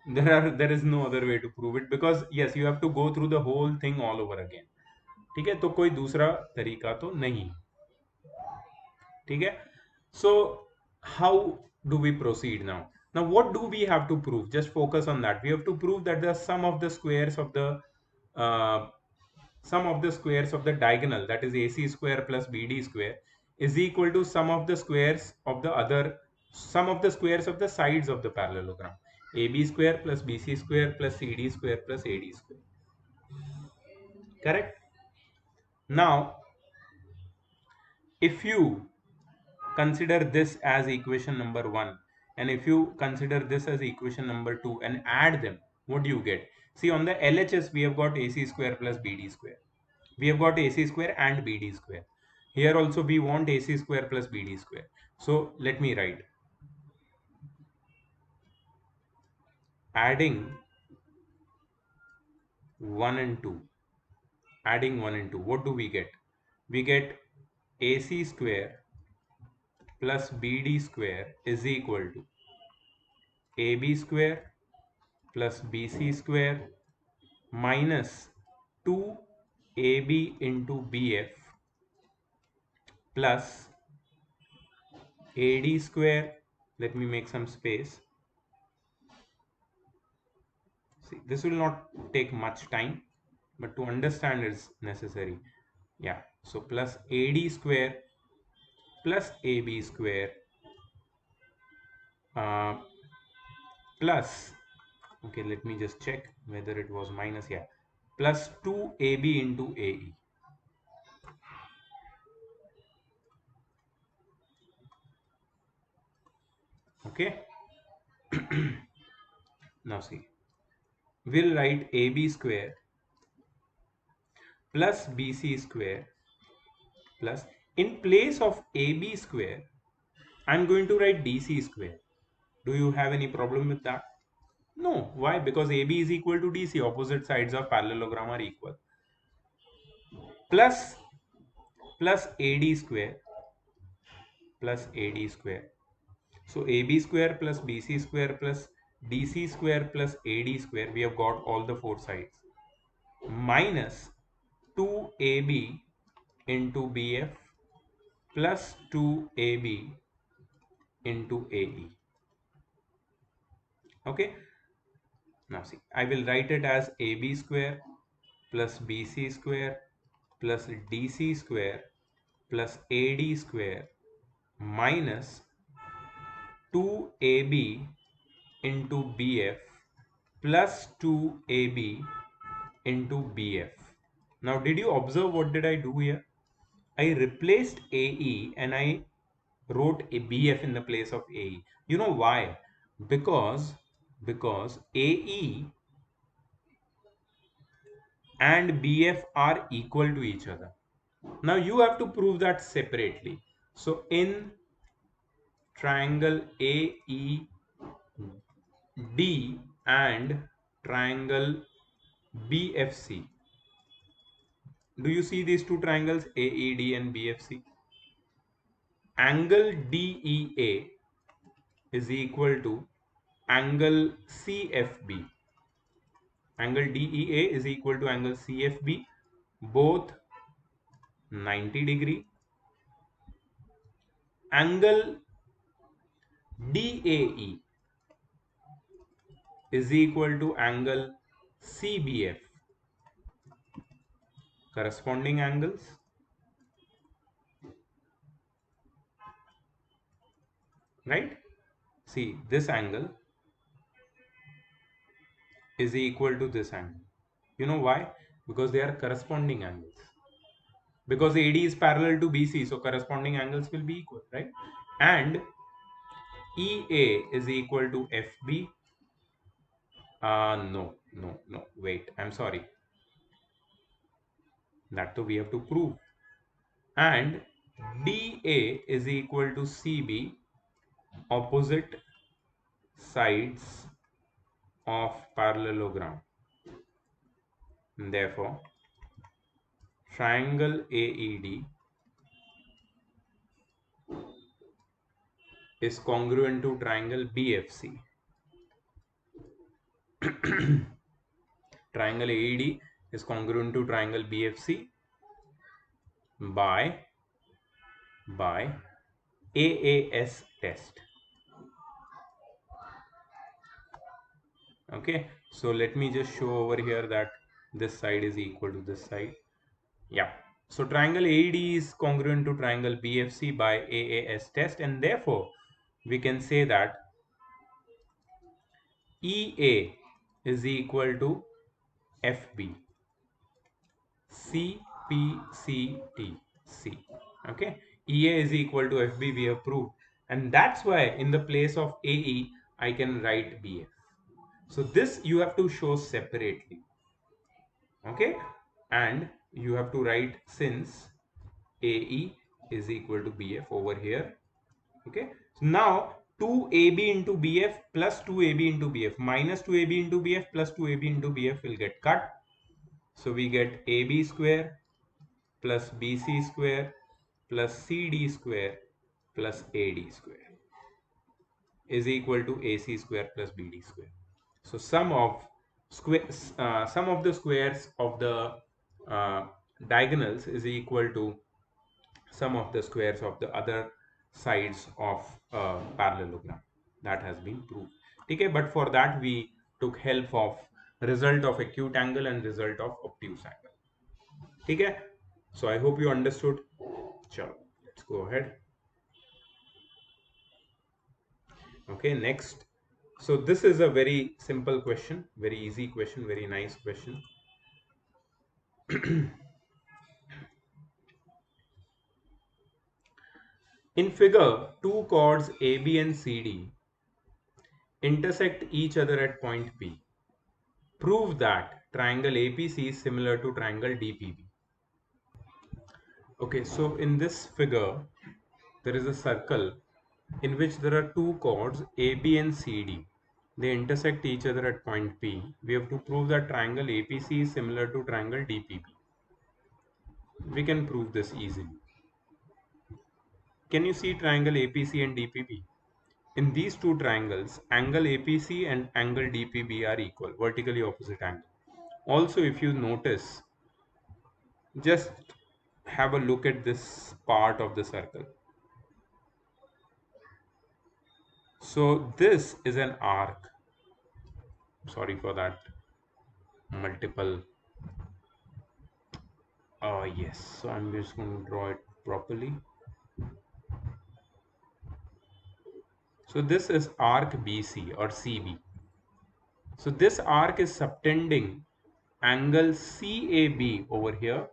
A: There is no other way to prove it, because yes, you have to go through the whole thing all over again. ठीक है, तो कोई दूसरा तरीका तो नहीं. ठीक है. So how do we proceed now? Now what do we have to prove? Just focus on that. We have to prove that the sum of the squares of the uh, diagonal, that is AC square plus BD square, is equal to sum of the squares of the sides of the parallelogram, AB square plus BC square plus CD square plus AD square. Correct? Now if you consider this as equation number 1, and if you consider this as equation number 2 and add them, what do you get? See, on the LHS we have got AC square plus BD square. We have got AC square and BD square. Here also we want AC square plus BD square. So let me write. Adding 1 and 2. Adding 1 and 2. What do we get? We get AC square plus BD square is equal to AB square plus BC square minus 2AB into BF plus AD square. Let me make some space. See, this will not take much time, but to understand it's necessary. Yeah, so plus AD square plus AB square uh, plus, okay, let me just check whether it was minus, yeah, plus 2AB into AE. Okay. Now see, we'll write AB square plus BC square plus, in place of AB square, I'm going to write DC square. Do you have any problem with that? No. Why? Because AB is equal to DC. Opposite sides of parallelogram are equal. Plus AD square plus AD square. So AB square plus BC square plus DC square plus AD square. We have got all the four sides. Minus 2AB into BF plus 2AB into AE. Okay. Now see, I will write it as AB square plus BC square plus DC square plus AD square minus 2AB into BF plus 2AB into BF. Now did you observe what did I do here? I replaced AE and I wrote a BF in the place of AE. You know why? Because AE and BF are equal to each other. Now you have to prove that separately. So in triangle AED and triangle BFC, Do you see these two triangles AED and BFC? Angle DEA is equal to angle CFB. Angle DEA is equal to angle CFB, both 90 degree. Angle DAE is equal to angle CBF. Corresponding angles. Right? See, this angle is equal to this angle. You know why? Because they are corresponding angles. Because AD is parallel to BC, so corresponding angles will be equal, right? And EA is equal to FB. No, wait, I'm sorry. That too we have to prove. And DA is equal to CB, opposite sides of parallelogram. And therefore, triangle AED is congruent to triangle BFC. Triangle AED is congruent to triangle BFC by AAS test. Okay, so let me just show over here that this side is equal to this side. Yeah, so triangle AED is congruent to triangle BFC by AAS test, and therefore we can say that EA is equal to FB, CPCTC. Okay, EA is equal to FB, we have proved, and that's why in the place of AE I can write BF. So this you have to show separately. Okay, and you have to write, since AE is equal to BF over here. Okay, so now 2AB into BF plus 2AB into BF minus 2AB into BF plus 2AB into BF will get cut. So we get AB square plus BC square plus CD square plus AD square is equal to AC square plus BD square. So sum of the squares of the uh, diagonals is equal to sum of the squares of the other sides of a parallelogram. That has been proved. Okay, but for that we took help of result of acute angle and result of obtuse angle. Okay, so I hope you understood. Chalo, let's go ahead. Okay, next. So this is a very simple question, very easy question, very nice question. In figure, two chords AB and CD intersect each other at point P. Prove that triangle APC is similar to triangle DPB. Okay, so in this figure, there is a circle in which there are two chords AB and CD. They intersect each other at point P. We have to prove that triangle APC is similar to triangle DPB. We can prove this easily. Can you see triangle APC and DPB? In these two triangles, angle APC and angle DPB are equal, vertically opposite angle. Also, if you notice, just have a look at this part of the circle. So this is an arc. Sorry for that. Multiple. Yes. So I'm just going to draw it properly. So this is arc BC or CB. So this arc is subtending angle CAB over here,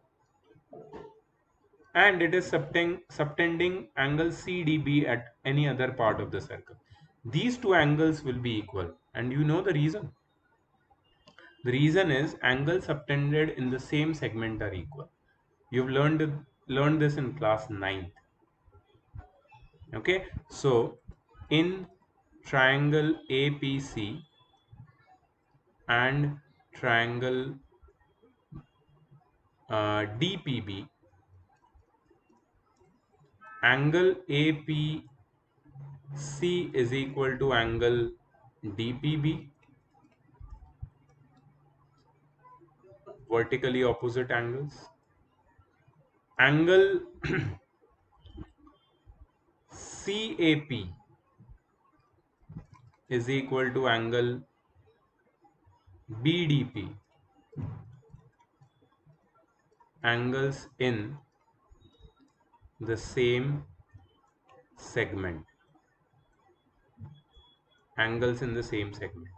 A: and it is subtending angle CDB at any other part of the circle. These two angles will be equal, and you know the reason. The reason is angles subtended in the same segment are equal. You've learned this in class 9th. Okay, so in triangle APC and triangle DPB, angle APC is equal to angle DPB, vertically opposite angles. Angle CAP is equal to angle BDP, angles in the same segment. Angles in the same segment.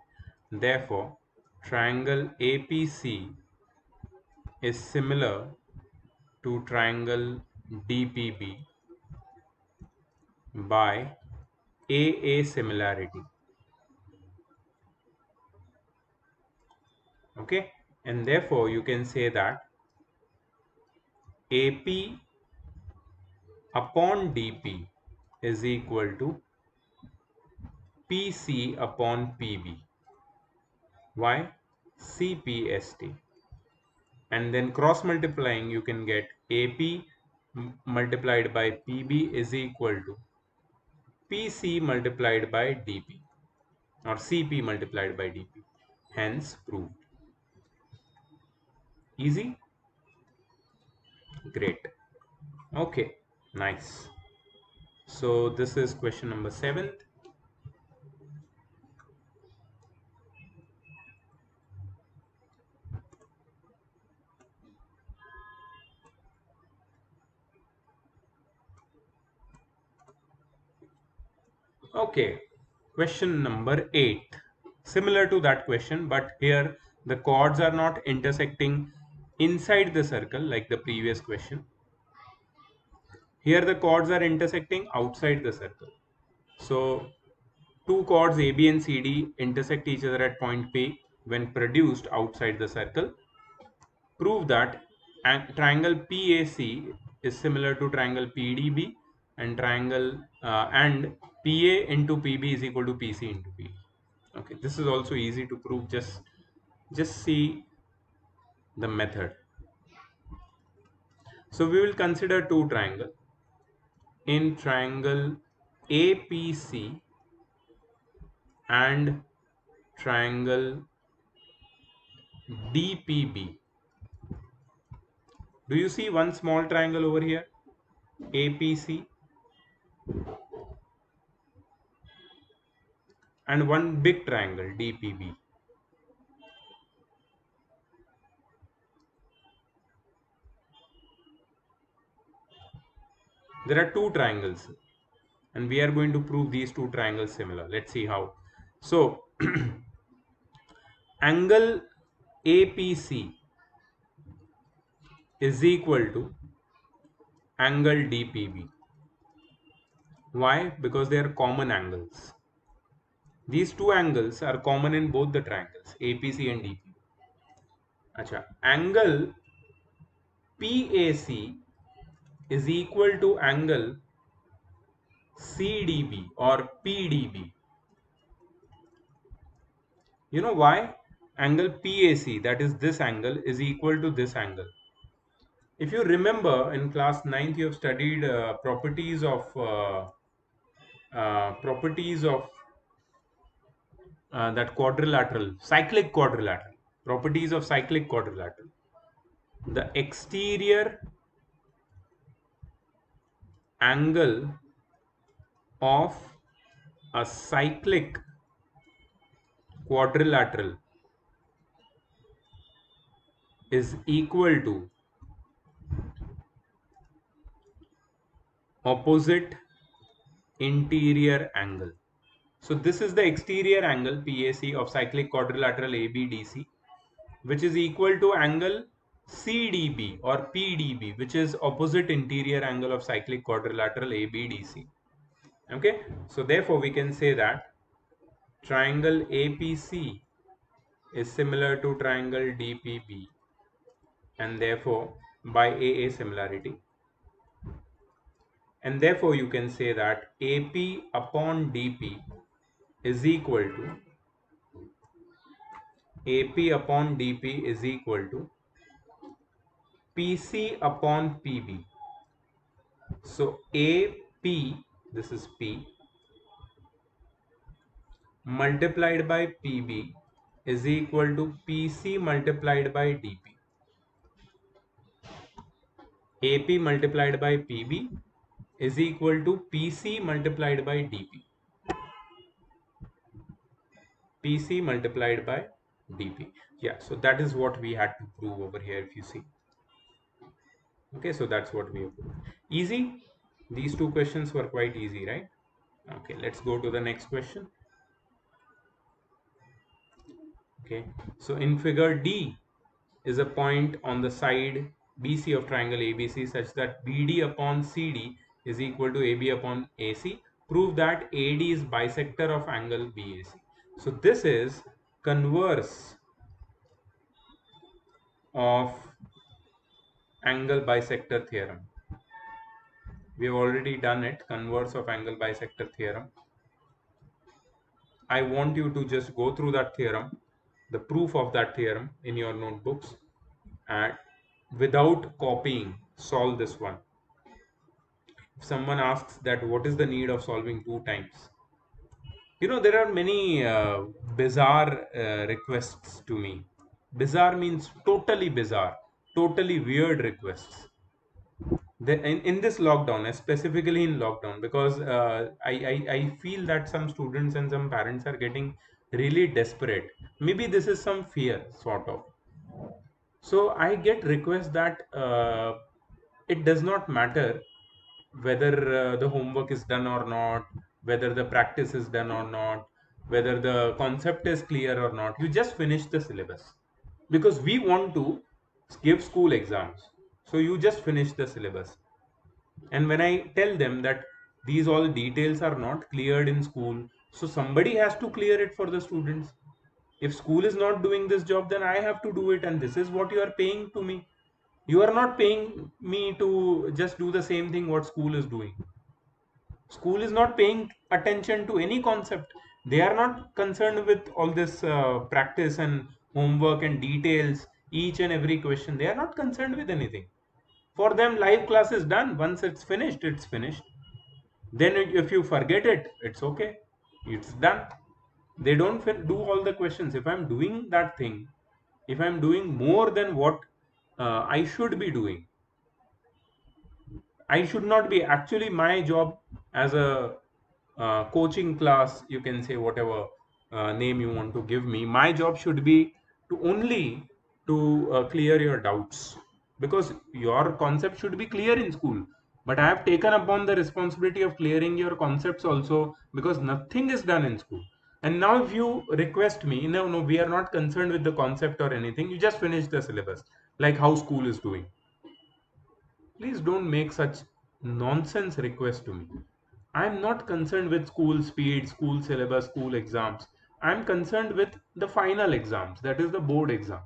A: Therefore, triangle APC is similar to triangle DPB by AA similarity. Okay, and therefore you can say that AP upon DP is equal to PC upon PB. Why? CPST. And then cross multiplying, you can get AP multiplied by PB is equal to PC multiplied by DP, or CP multiplied by DP. Hence proved. Easy? Great. Okay, nice. So this is question number 7th. Okay, question number 8. Similar to that question, but here the chords are not intersecting inside the circle like the previous question. Here the chords are intersecting outside the circle. So two chords AB and CD intersect each other at point P when produced outside the circle. Prove that triangle PAC is similar to triangle PDB, and triangle and PA into PB is equal to PC into PD. Okay, this is also easy to prove. Just see the method. So we will consider two triangles. In triangle APC and triangle DPB, do you see one small triangle over here, APC, and one big triangle, DPB? There are two triangles, and we are going to prove these two triangles similar. Let's see how. So angle APC is equal to angle DPB. Why? Because they are common angles. These two angles are common in both the triangles, APC and DPB. Acha, angle PAC is equal to angle CDB or PDB. You know why? Angle PAC, that is this angle, is equal to this angle. If you remember, in class 9th you have studied properties of that quadrilateral, cyclic quadrilateral, properties of cyclic quadrilateral. The exterior angle of a cyclic quadrilateral is equal to opposite interior angle. So this is the exterior angle PAC of cyclic quadrilateral ABDC, which is equal to angle CDB or PDB, which is opposite interior angle of cyclic quadrilateral ABDC. Okay, so therefore we can say that triangle APC is similar to triangle DPB, and therefore by AA similarity, and therefore you can say that AP upon DP is equal to AP upon DP is equal to PC upon PB. So AP, this is P, multiplied by PB is equal to PC multiplied by DP. AP multiplied by PB is equal to PC multiplied by DP. PC multiplied by DP. Yeah, so that is what we had to prove over here if you see. Okay, so that's what we have proved. Easy. These two questions were quite easy, right? Okay, let's go to the next question. Okay, so in figure D is a point on the side BC of triangle ABC such that BD upon CD is equal to AB upon AC. Prove that AD is bisector of angle BAC. So this is converse of angle bisector theorem. We have already done it, converse of angle bisector theorem. I want you to just go through that theorem, the proof of that theorem in your notebooks, and without copying, solve this one. If someone asks that what is the need of solving 2 times, there are many bizarre requests to me. Bizarre means totally bizarre, totally weird requests. In this lockdown, specifically in lockdown, because I feel that some students and some parents are getting really desperate. Maybe this is some fear, sort of. So I get requests that it does not matter whether the homework is done or not, whether the practice is done or not, whether the concept is clear or not. You just finish the syllabus because we want to give school exams. So you just finish the syllabus. And when I tell them that these all details are not cleared in school, so somebody has to clear it for the students. If school is not doing this job, then I have to do it, and this is what you are paying to me. You are not paying me to just do the same thing what school is doing. School is not paying attention to any concept. They are not concerned with all this practice and homework and details, each and every question. They are not concerned with anything. For them, live class is done. Once it's finished, it's finished. Then if you forget it, it's okay. It's done. They don't do all the questions. If I'm doing that thing, if I'm doing more than what I should be doing, I should not be. Actually, my job as a coaching class, you can say whatever name you want to give me, my job should be to only to clear your doubts, because your concept should be clear in school. But I have taken upon the responsibility of clearing your concepts also, because nothing is done in school. And now if you request me, no, we are not concerned with the concept or anything, you just finish the syllabus like how school is doing. Please don't make such nonsense requests to me. I'm not concerned with school speed, school syllabus, school exams. I'm concerned with the final exams, that is the board exam.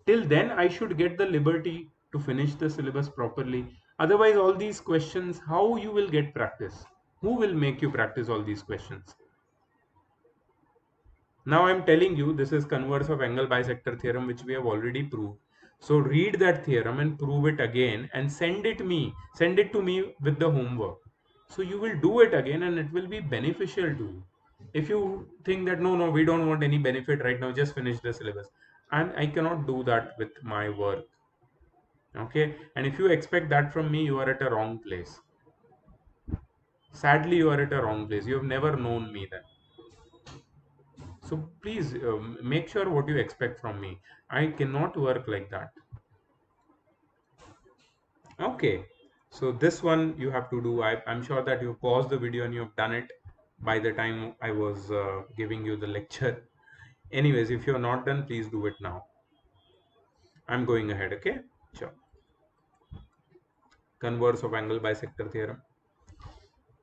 A: Till then, I should get the liberty to finish the syllabus properly. Otherwise, all these questions, how you will get practice? Who will make you practice all these questions? Now I'm telling you, this is converse of angle bisector theorem, which we have already proved. So read that theorem and prove it again and send it to me with the homework. So you will do it again and it will be beneficial to you. If you think that no, we don't want any benefit right now, just finish the syllabus. And I cannot do that with my work. Okay. And if you expect that from me, you are at a wrong place. Sadly, you are at a wrong place. You have never known me then. So please make sure what you expect from me. I cannot work like that. Okay. So this one you have to do. I'm sure that you paused the video and you've done it by the time I was giving you the lecture. Anyways, if you're not done, please do it now. I'm going ahead. Okay. Sure. Converse of angle bisector theorem.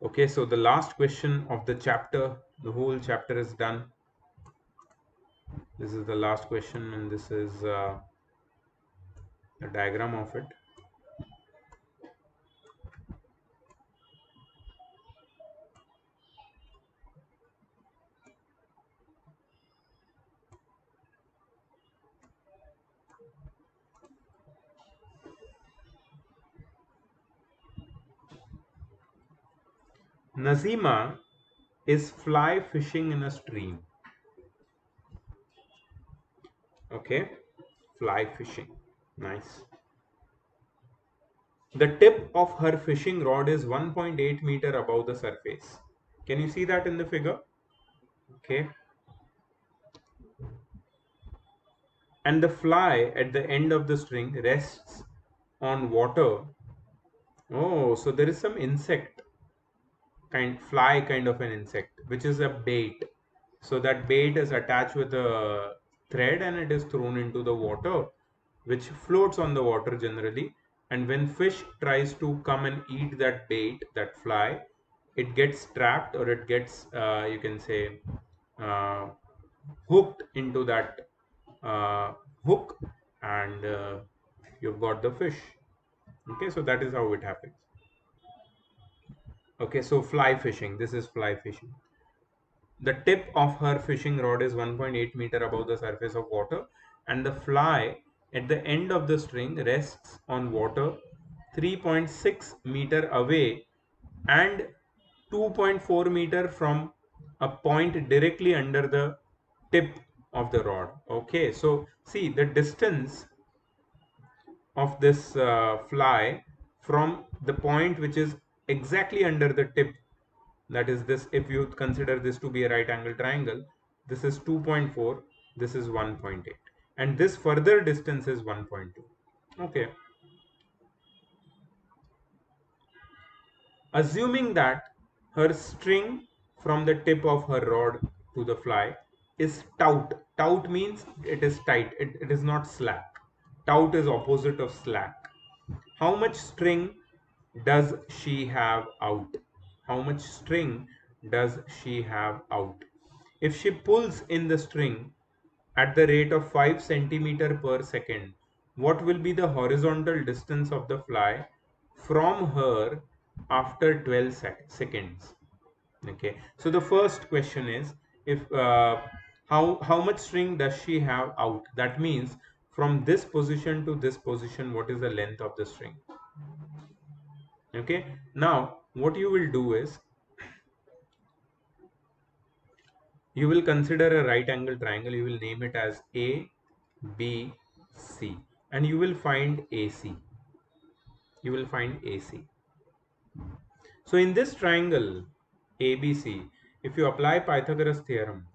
A: Okay. So the last question of the chapter, the whole chapter is done. This is the last question, and this is a diagram of it. Nazima is fly fishing in a stream. Okay, fly fishing. Nice. The tip of her fishing rod is 1.8 meter above the surface. Can you see that in the figure? Okay. And the fly at the end of the string rests on water. Oh, so there is some insect fly kind of an insect, which is a bait. So that bait is attached with a thread and it is thrown into the water, which floats on the water generally. And when fish tries to come and eat that bait, that fly, it gets trapped, or it gets, you can say, uh, hooked into that uh, hook, and you've got the fish. Okay, so that is how it happens. Okay, so fly fishing. This is fly fishing. The tip of her fishing rod is 1.8 meter above the surface of water, and the fly at the end of the string rests on water 3.6 meter away and 2.4 meter from a point directly under the tip of the rod. Okay, so see the distance of this fly from the point which is exactly under the tip, that is this, if you consider this to be a right angle triangle, this is 2.4, this is 1.8, and this further distance is 1.2. Okay, assuming that her string from the tip of her rod to the fly is taut. Taut means it is tight, it is not slack. Taut is opposite of slack. How much string does she have out? How much string does she have out? If she pulls in the string at the rate of 5 centimeter per second, what will be the horizontal distance of the fly from her after 12 seconds? Okay, so the first question is, if how much string does she have out? That means from this position to this position, what is the length of the string? Okay, now what you will do is, you will consider a right angle triangle, you will name it as A B C, and you will find AC. You will find AC. So in this triangle ABC, if you apply Pythagoras theorem,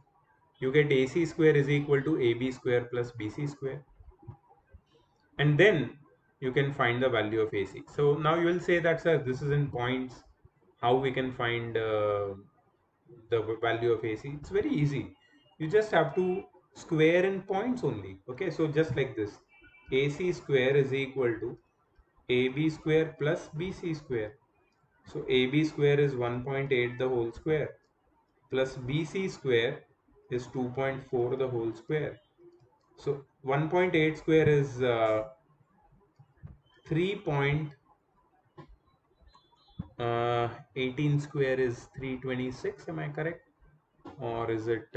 A: you get AC square is equal to AB square plus BC square, and then you can find the value of AC. So now you will say that, sir, this is in points, how we can find the value of AC? It's very easy. You just have to square in points only. Okay, so just like this, AC square is equal to AB square plus BC square. So AB square is 1.8 the whole square, plus BC square is 2.4 the whole square. So 1.8 square is 3.18 square is 326. Am I correct? Or is it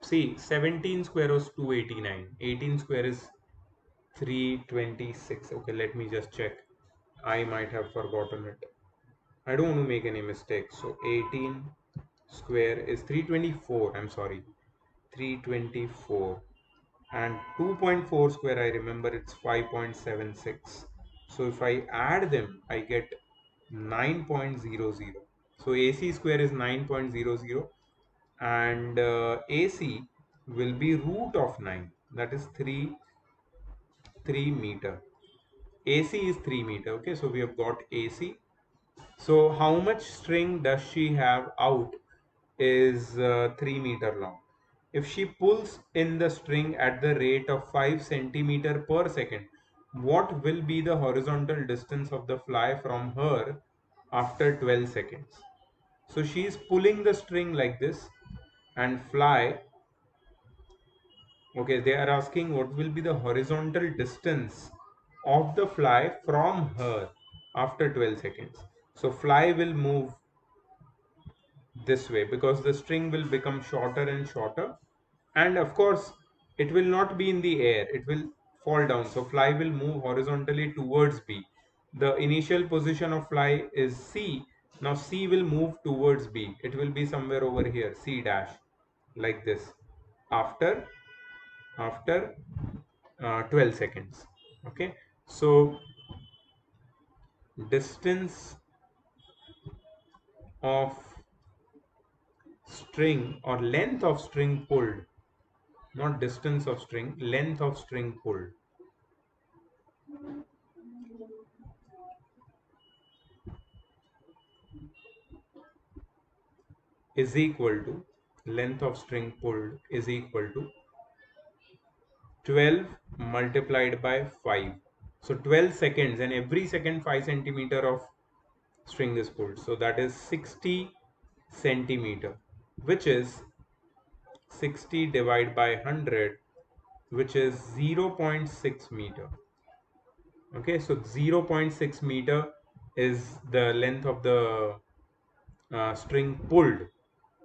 A: see, 17 square was 289. 18 square is 326. Okay, let me just check. I might have forgotten it. I don't want to make any mistakes. So 18 square is 324. I'm sorry. 324. And 2.4 square, I remember it's 5.76. So if I add them, I get 9.00. So AC square is 9.00, and AC will be root of 9, that is 3 meter. AC is 3 meter. Okay, so we have got AC. So how much string does she have out is 3 meter long. If she pulls in the string at the rate of 5 centimeter per second, what will be the horizontal distance of the fly from her after 12 seconds? So she is pulling the string like this, and fly, okay, they are asking what will be the horizontal distance of the fly from her after 12 seconds. So fly will move this way because the string will become shorter and shorter, and of course it will not be in the air, it will fall down. So fly will move horizontally towards B. the initial position of fly is C. Now C will move towards B. It will be somewhere over here, C dash, like this, after 12 seconds. Okay, so distance of string, or length of string pulled, not distance of string, length of string pulled, is equal to, length of string pulled is equal to 12 multiplied by 5. So 12 seconds, and every second 5 centimeter of string is pulled. So that is 60 centimeter, which is 60 divided by 100, which is 0.6 meter. Okay, so 0.6 meter is the length of the string pulled.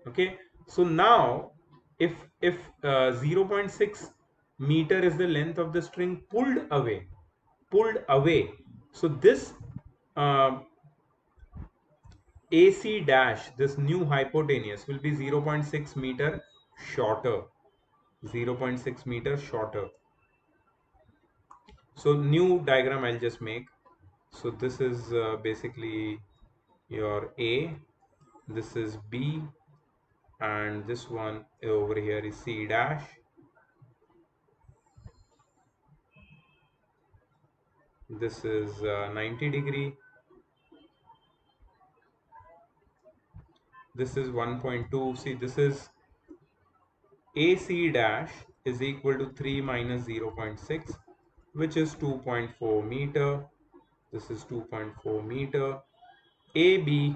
A: Okay, so now if 0.6 meter is the length of the string pulled away, so this uh, AC dash, this new hypotenuse, will be 0.6 meter shorter. 0.6 meter shorter. So new diagram I'll just make. So this is basically your A, this is B, and this one over here is C dash. This is 90 degree. This is 1.2. See, this is AC dash is equal to 3 minus 0.6, which is 2.4 meter. This is 2.4 meter. AB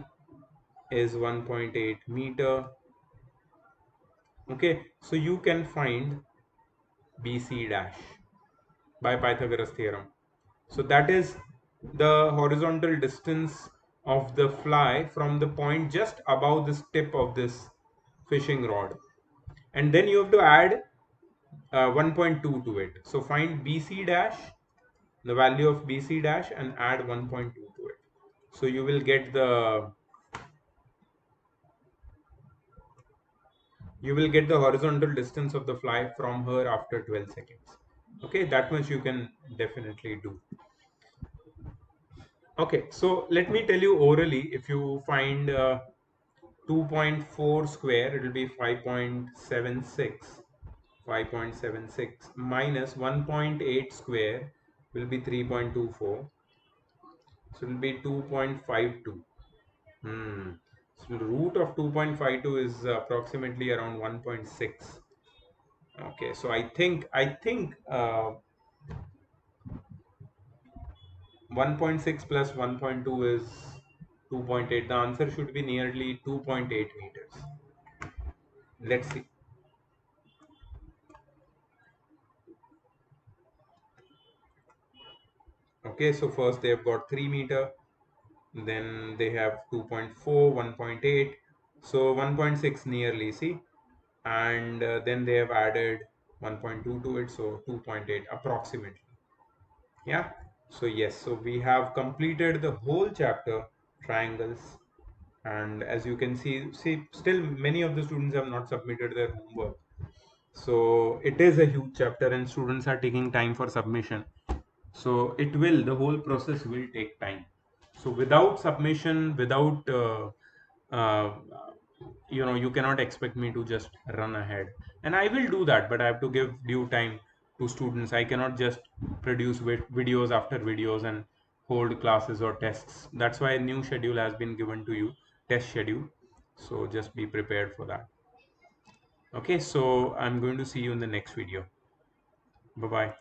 A: is 1.8 meter. Okay, so you can find BC dash by Pythagoras theorem. So that is the horizontal distance of the fly from the point just above this tip of this fishing rod, and then you have to add 1.2 to it. So find BC dash, the value of BC dash, and add 1.2 to it. So you will get the horizontal distance of the fly from her after 12 seconds. Okay, that much you can definitely do. Okay, so let me tell you orally, if you find 2.4 square, it will be 5.76. 5.76 minus 1.8 square will be 3.24. So it will be 2.52. So the root of 2.52 is approximately around 1.6. Okay, so I think 1.6 plus 1.2 is 2.8. The answer should be nearly 2.8 meters. Let's see. Okay, so first they have got 3 meter, then they have 2.4, 1.8, so 1.6 nearly, see, and then they have added 1.2 to it, so 2.8 approximately. Yeah, so yes, so we have completed the whole chapter, triangles. And as you can see, still many of the students have not submitted their homework. So it is a huge chapter and students are taking time for submission. So the whole process will take time. So without submission, without uh, you cannot expect me to just run ahead. And I will do that, but I have to give due time to students. I cannot just produce videos after videos and hold classes or tests. That's why a new schedule has been given to you, test schedule. So just be prepared for that. Okay, so I'm going to see you in the next video. Bye bye.